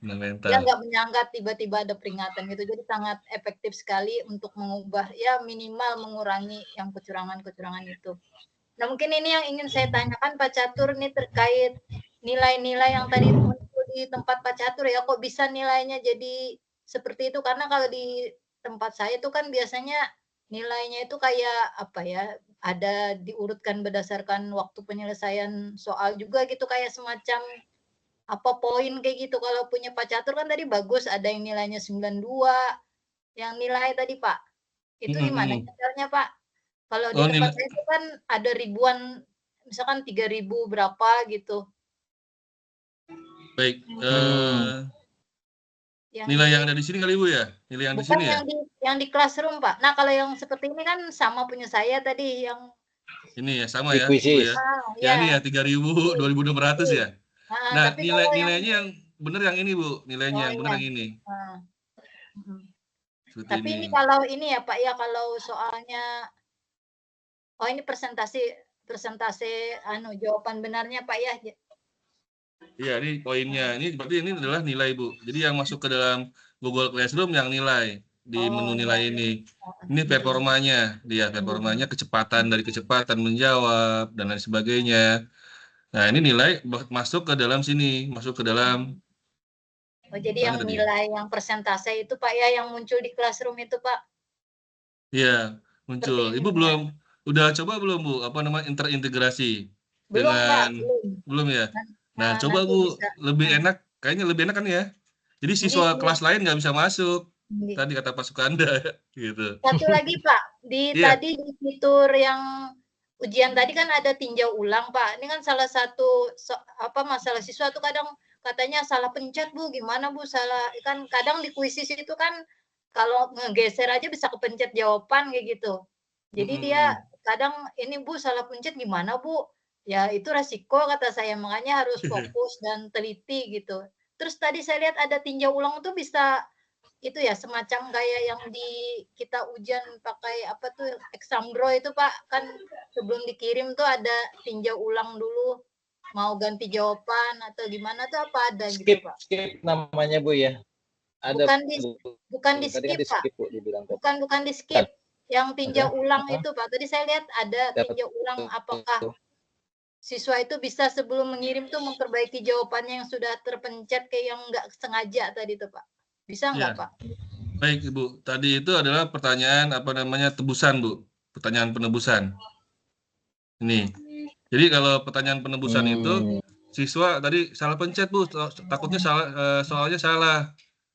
fundamental. nggak menyangka tiba-tiba ada peringatan gitu. Jadi sangat efektif sekali untuk mengubah, ya minimal mengurangi yang kecurangan-kecurangan itu. Nah mungkin ini yang ingin saya tanyakan Pak Catur nih terkait nilai-nilai yang tadi muncul di tempat Pak Catur ya, kok bisa nilainya jadi seperti itu? Karena kalau di tempat saya itu kan biasanya nilainya itu kayak ada diurutkan berdasarkan waktu penyelesaian soal juga gitu, kayak semacam poin kayak gitu. Kalau punya Pak Catur kan tadi bagus, ada yang nilainya 92, yang nilai tadi Pak, itu gimana caranya Pak? Kalau di Oh, tempat saya itu kan ada ribuan, misalkan 3.000 berapa gitu. baik. Yang Nilai di yang ada di sini kali Bu ya? Nilai yang di bukan sini ya? yang di classroom Pak. Nah kalau yang seperti ini kan sama punya saya tadi yang Ini ya, sama di ya, Bu kuisis. ya. Yang ya ini ya 3.000, 2.600 ya. Nah, tapi kalau yang nilainya yang benar yang ini Bu, nilainya oh yang benar iya. yang ini. Seperti Tapi ini. ini kalau ini ya Pak ya, kalau soalnya ini presentasi jawaban benarnya Pak ya. Iya, ini poinnya. Ini berarti ini adalah nilai Bu. Jadi yang masuk ke dalam Google Classroom yang nilai di menu nilai ini. Ini performanya, dia performanya kecepatan dari kecepatan menjawab dan lain sebagainya. Nah, ini nilai masuk ke dalam sini, masuk ke dalam Oh, jadi yang mana tadi ya? nilai yang persentase itu Pak ya yang muncul di classroom itu Pak? Iya, Seperti muncul. ini Ibu ya? udah coba belum Bu, apa namanya, terintegrasi Belum Pak, dengan belum. belum ya? Nah, coba Nanti Bu, bisa. lebih enak, kayaknya lebih enak kan ya? Jadi Nggih, siswa nggih, kelas lain nggak bisa masuk, nggih. tadi kata Pak Sukanda, gitu. Satu lagi Pak, Iya, tadi di fitur yang ujian tadi kan ada tinjau ulang Pak. Ini kan salah satu masalah siswa tuh kadang katanya salah pencet Bu, gimana Bu salah kan kadang di kuisis itu kan kalau ngegeser aja bisa kepencet jawaban kayak gitu. Jadi dia mhm. kadang ini Bu salah pencet gimana Bu? Ya itu resiko kata saya, makanya harus fokus dan teliti gitu. Terus tadi saya lihat ada tinjau ulang tuh bisa itu ya semacam kayak yang di kita ujian pakai apa tuh Exambro itu Pak, kan sebelum dikirim tuh ada tinjau ulang dulu, mau ganti jawaban atau gimana tuh apa ada gitu Pak? Skip namanya Bu ya. Ada Bukan di Bu. bukan di Tadi kan skip di Pak, skip Bu dibilang tadi. bukan di Bukan. skip, yang tinjau Ada. ulang Heeh. itu Pak. Tadi saya lihat ada Dapat tinjau ulang apakah siswa itu bisa sebelum mengirim tuh memperbaiki jawabannya yang sudah terpencet kayak yang nggak sengaja tadi tuh Pak. Bisa nggak Iya, Pak? baik Ibu. Tadi itu adalah pertanyaan, apa namanya, tebusan Bu, pertanyaan penebusan. Ini. Jadi kalau pertanyaan penebusan itu, Hmm. siswa tadi salah pencet Bu, takutnya salah, soalnya salah,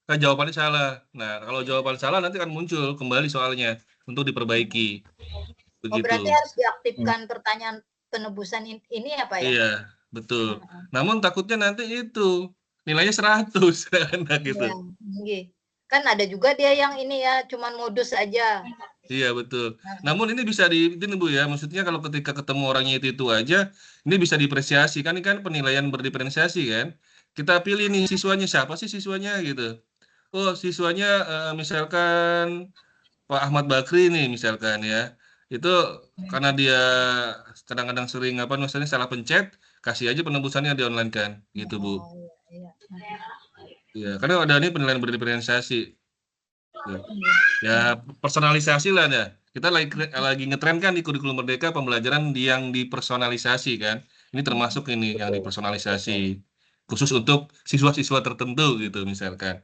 jawabannya salah. Nah, kalau jawaban salah nanti akan muncul kembali soalnya untuk diperbaiki, Oh, berarti begitu. harus diaktifkan pertanyaan penebusan ini ya, Pak, ya? Iya, betul. Heeh. Namun takutnya nanti itu, nilainya 100 anak gitu. Iya, nggih. Kan ada juga dia yang ini ya, cuman modus aja. Iya, betul. Heeh. Namun ini bisa ini Bu ya, maksudnya kalau ketika ketemu orangnya itu aja, ini bisa diapresiasi, kan ini kan penilaian berdiferensiasi kan. Kita pilih nih siswanya, siapa sih siswanya gitu. Oh, siswanya, misalkan Pak Ahmad Bakri nih misalkan ya, itu karena dia kadang-kadang sering, apa maksudnya, salah pencet, kasih aja penebusannya di-online kan, gitu Bu. Oh, iya iya. Iya, karena ada nih penilaian berdiferensiasi, gitu. Iya. Ya personalisasi lah ya. Kita lagi ngetren kan di kurikulum Merdeka pembelajaran yang dipersonalisasi kan. Ini termasuk ini yang Betul. Betul. dipersonalisasi. Khusus untuk siswa-siswa tertentu gitu misalkan.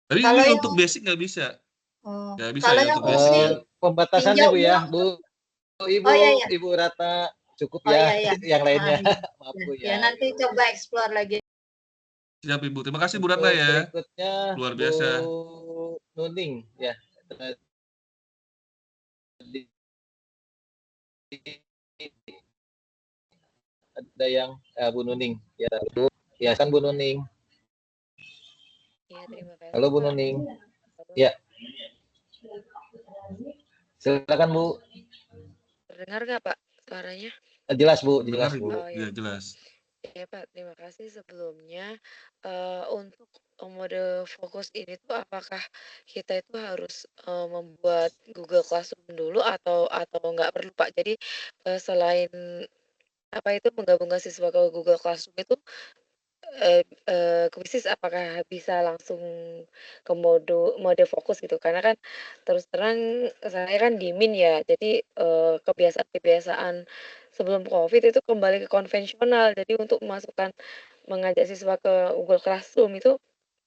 Tapi ini Kalau yang untuk basic nggak bisa. oh, Nggak bisa kalau ya yang untuk basic ini ya. Pembatasannya tinjau Bu ya, ulang tuh Bu. oh, iya iya. Ibu Ratna cukup Oh, ya. iya iya. Yang Heeh, lainnya iya. maaf Iya, Bu iya, ya. nanti coba explore lagi. Siap Ibu. Terima kasih Bu Ratna Untuk ya. berikutnya Luar Bu biasa. Nuning ya. Tadi ada yang Bu Nuning ya. Ya kan Bu Nuning. Ya, terima Halo kasih, Bu Pak. Nuning. Halo, Ya, silakan Bu. terdengar nggak, Pak, suaranya? Jelas Bu, Dengar jelas Ibu. Bu. Oh, ya. Ya jelas. Ya, Pak, terima kasih sebelumnya. Untuk mode fokus ini tuh apakah kita itu harus membuat Google Classroom dulu atau nggak perlu, Pak? Jadi selain apa itu menggabungkan siswa ke Google Classroom itu kuisis apakah bisa langsung ke mode fokus gitu? Karena kan terus terang saya kan di MIN ya, jadi, kebiasaan-kebiasaan sebelum Covid itu kembali ke konvensional. Jadi untuk mengajak siswa ke Google Classroom itu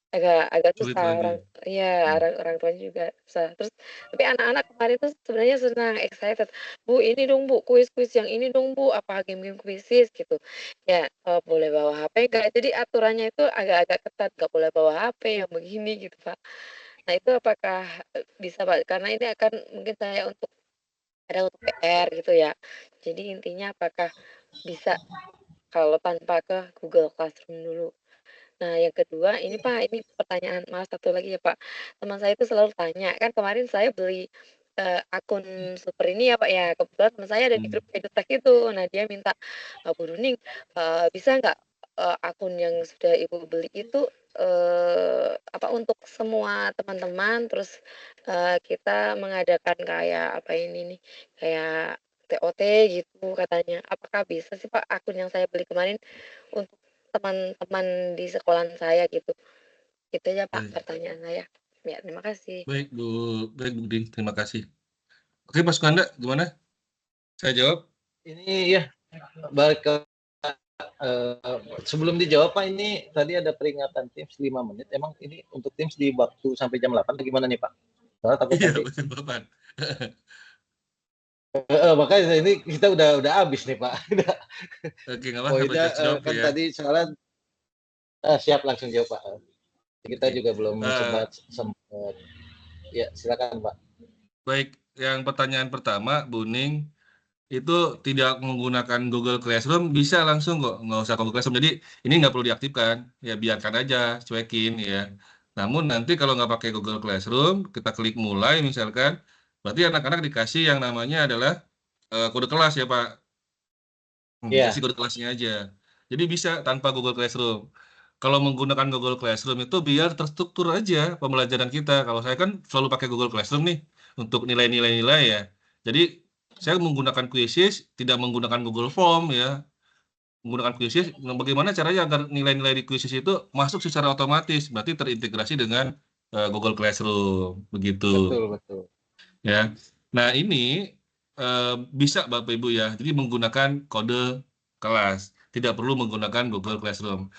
agak agak Sulit susah lagi. iya, Hmm. orang tuanya juga susah. Terus tapi anak-anak kemarin tuh sebenarnya senang, excited, "Bu, ini dong Bu, kuis-kuis yang ini dong Bu, apa game-game kuisis?" Gitu. Ya, boleh bawa HP nggak? Jadi aturannya itu agak-agak ketat, nggak boleh bawa HP yang begini gitu, Pak. Nah itu apakah, bisa Pak? Karena ini akan mungkin saya untuk PR gitu ya. Jadi intinya apakah bisa kalau tanpa ke Google Classroom dulu? Nah, yang kedua ini Pak, ini pertanyaan maaf satu lagi ya Pak. Teman saya itu selalu tanya, kan kemarin saya beli, akun Super ini ya Pak ya, kebetulan teman saya ada di grup Edutech itu. Nah dia minta, "Bu Nuning, bisa nggak, akun yang sudah Ibu beli itu, apa, untuk semua teman-teman, terus, kita mengadakan kayak apa ini nih, kayak TOT gitu," katanya. Apakah bisa sih Pak akun yang saya beli kemarin untuk teman-teman di sekolahan saya gitu. Itu ya Pak Baik. pertanyaan saya. Ya terima kasih. Baik Bu, baik Bu Din, terima kasih. Oke Pak Sukanda, gimana? Saya jawab? Ini ya balik ke sebelum dijawab Pak, ini tadi ada peringatan Teams 5 menit. Emang ini untuk Teams di waktu sampai jam 8 gimana nih Pak? Soalnya takut Iya, nanti. betul Bapak. Makanya ini kita udah habis nih Pak. Oke, nggak apa-apa, Poinnya jawab kan ya. tadi soalnya siap langsung jawab Pak. Kita Oke. juga belum sempat. Ya silakan Pak. Baik, yang pertanyaan pertama, Buning, itu tidak menggunakan Google Classroom bisa langsung kok, nggak usah Google Classroom. Jadi ini nggak perlu diaktifkan, ya biarkan aja, cuekin ya. Namun nanti kalau nggak pakai Google Classroom, kita klik mulai misalkan, berarti anak-anak dikasih yang namanya adalah kode kelas ya Pak. Dikasih Ya, kode kelasnya aja. Jadi bisa tanpa Google Classroom. Kalau menggunakan Google Classroom itu biar terstruktur aja pembelajaran kita. Kalau saya kan selalu pakai Google Classroom nih untuk nilai-nilai ya. Jadi saya menggunakan Quizzes, tidak menggunakan Google Form ya. Menggunakan Quizzes, bagaimana caranya agar nilai-nilai di Quizzes itu masuk secara otomatis, berarti terintegrasi dengan Google Classroom, begitu betul. ya. Nah ini bisa Bapak Ibu ya, jadi menggunakan kode kelas, tidak perlu menggunakan Google Classroom.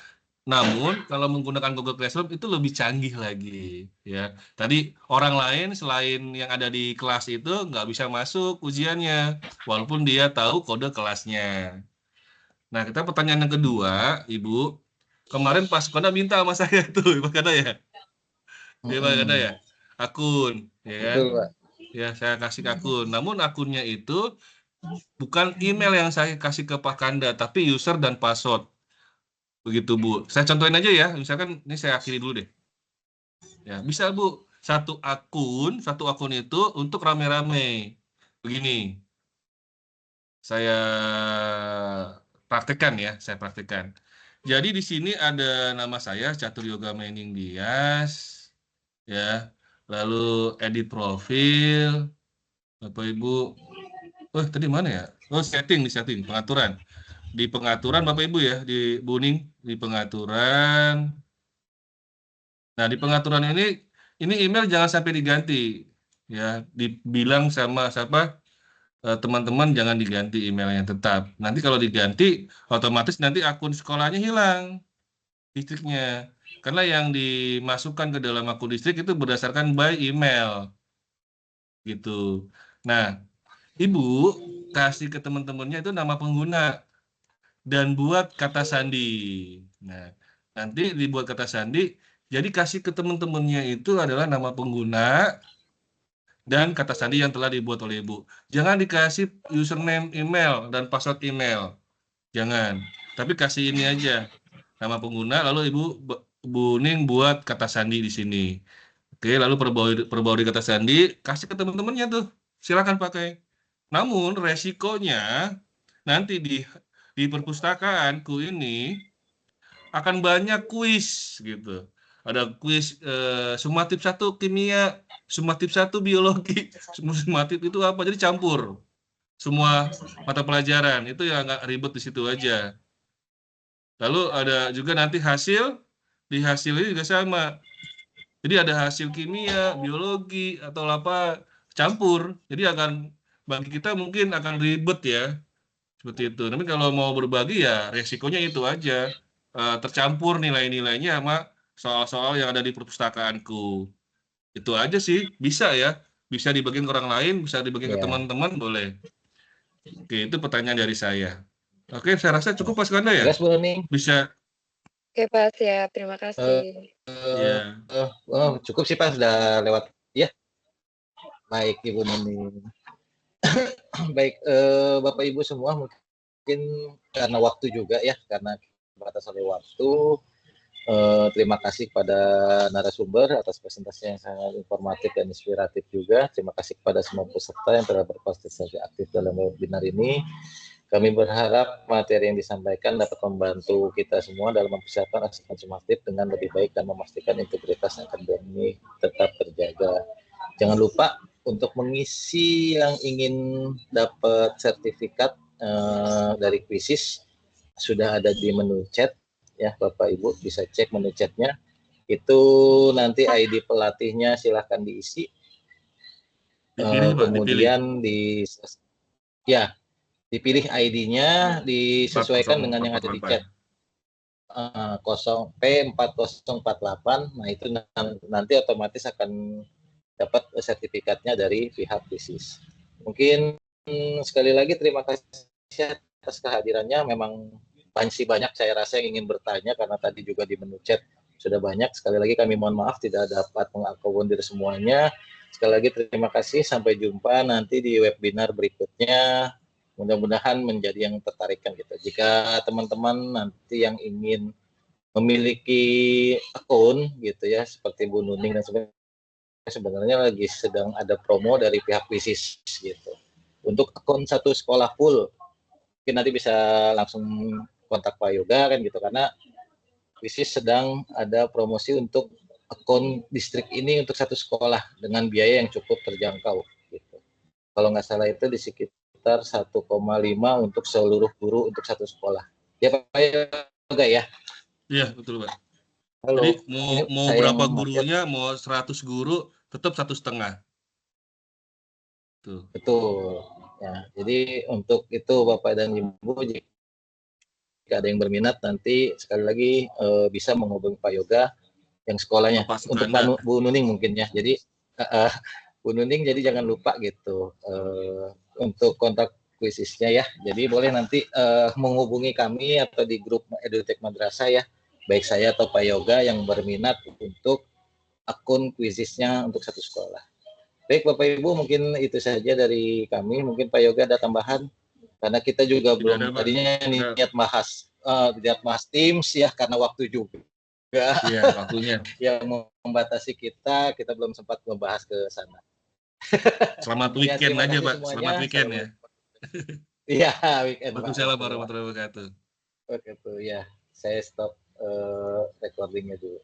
Namun kalau menggunakan Google Classroom itu lebih canggih lagi ya. Tadi orang lain selain yang ada di kelas itu nggak bisa masuk ujiannya, walaupun dia tahu kode kelasnya. Nah kita pertanyaan yang kedua, Ibu, kemarin Pak Sukanda minta sama saya tuh, Pak Kanda ya, Pak Kanda ya, akun, ya kan? Betul Pak. Ya saya kasih akun. Namun akunnya itu bukan email yang saya kasih ke Pak Kanda, tapi user dan password. Begitu Bu. Saya contohin aja ya. Misalkan ini saya akhiri dulu deh. Ya, bisa Bu. Satu akun itu untuk rame-rame. Begini. Saya praktekkan ya, saya praktekkan. Jadi di sini ada nama saya Catur Yoga Mening Dias, ya. Lalu edit profil, Bapak Ibu. Oh, tadi mana ya? Oh, di setting, pengaturan. Di pengaturan Bapak Ibu ya, di Buning, di pengaturan. Nah, di pengaturan ini email jangan sampai diganti. Ya, dibilang sama siapa teman-teman jangan diganti emailnya tetap. Nanti kalau diganti, otomatis nanti akun sekolahnya hilang, distriknya. Karena yang dimasukkan ke dalam akun distrik itu berdasarkan by email, gitu. Nah, Ibu kasih ke teman-temannya itu nama pengguna dan buat kata sandi. Nah, nanti dibuat kata sandi, jadi kasih ke teman-temannya itu adalah nama pengguna dan kata sandi yang telah dibuat oleh Ibu. Jangan dikasih username email dan password email. Jangan. Tapi kasih ini aja. Nama pengguna lalu Ibu Buning buat kata sandi di sini. Oke, lalu perbaui kata sandi, kasih ke teman-temannya tuh. Silakan pakai. Namun resikonya nanti di perpustakaanku ini akan banyak kuis gitu. Ada kuis sumatif 1 kimia, sumatif 1 biologi, sumatif itu apa? Jadi campur semua mata pelajaran. Itu yang nggak ribet di situ aja. Lalu ada juga nanti di hasil ini juga sama. Jadi ada hasil kimia, biologi atau apa campur. Jadi bagi kita mungkin akan ribet ya. Seperti itu. Tapi kalau mau berbagi ya resikonya itu aja. Tercampur nilai-nilainya sama soal-soal yang ada di perpustakaanku. Itu aja sih. Bisa ya. Bisa dibagiin ke orang lain, bisa dibagiin ke Ya. teman-teman, boleh. Oke, itu pertanyaan dari saya. Oke, saya rasa cukup Pak Sukanda ya? Gas Buning. Bisa. Oke Pak, siap. Terima kasih. Ya. Cukup sih Pak, sudah lewat. Ya, baik Ibu Nuning. Baik Bapak Ibu semua, mungkin karena waktu juga ya, karena batas oleh waktu. Terima kasih kepada narasumber atas presentasi yang sangat informatif dan inspiratif juga. Terima kasih kepada semua peserta yang telah berpartisipasi aktif dalam webinar ini. Kami berharap materi yang disampaikan dapat membantu kita semua dalam mempersiapkan asesmen sumatif dengan lebih baik dan memastikan integritas akademik tetap terjaga. Jangan lupa untuk mengisi yang ingin dapat sertifikat dari Quizzes sudah ada di menu chat ya Bapak Ibu, bisa cek menu chatnya. Itu nanti ID pelatihnya silahkan diisi. Dipilih, Pak, Kemudian ya Dipilih ID-nya, disesuaikan dengan yang ada di chat. 0 P4048. Nah, itu nanti otomatis akan dapat sertifikatnya dari pihak krisis. Mungkin sekali lagi terima kasih atas kehadirannya. Memang masih banyak saya rasa yang ingin bertanya karena tadi juga di menu chat sudah banyak. Sekali lagi kami mohon maaf tidak dapat mengakomodir semuanya. Sekali lagi terima kasih. Sampai jumpa nanti di webinar berikutnya. Mudah-mudahan menjadi yang tertarikan gitu. Jika teman-teman nanti yang ingin memiliki akun gitu ya, seperti Bu Nuning dan sebagainya, sebenarnya lagi sedang ada promo dari pihak krisis gitu. Untuk akun satu sekolah full, mungkin nanti bisa langsung kontak Pak Yoga kan gitu, karena krisis sedang ada promosi untuk akun distrik ini untuk satu sekolah dengan biaya yang cukup terjangkau gitu. Kalau nggak salah itu di sekitar 1,5 untuk seluruh guru untuk satu sekolah. Ya Pak Yoga ya. Iya, betul Pak. Halo. Jadi mau berapa gurunya, mau 100 guru tetap 1,5. Tuh. Betul. Ya, jadi untuk itu Bapak dan Ibu, jika ada yang berminat nanti sekali lagi bisa menghubungi Pak Yoga yang sekolahnya. Untuk Bu Nuning mungkin ya. Jadi Bu Nuning jadi jangan lupa gitu untuk kontak krisisnya ya. Jadi boleh nanti menghubungi kami atau di grup EduTech Madrasah ya. Baik saya atau Pak Yoga yang berminat untuk akun krisisnya untuk satu sekolah. Baik Bapak Ibu, mungkin itu saja dari kami. Mungkin Pak Yoga ada tambahan? Karena kita juga Tidak belum ada, Pak. tadinya niat bahas Teams ya, karena waktu juga. Iya, waktunya. Yang membatasi kita belum sempat membahas ke sana. Selamat weekend ya, aja Pak, semuanya. selamat weekend ya. Iya, weekend Pak. Waalaikumsalam warahmatullahi wabarakatuh. Oke tuh ya, saya stop recordingnya dulu.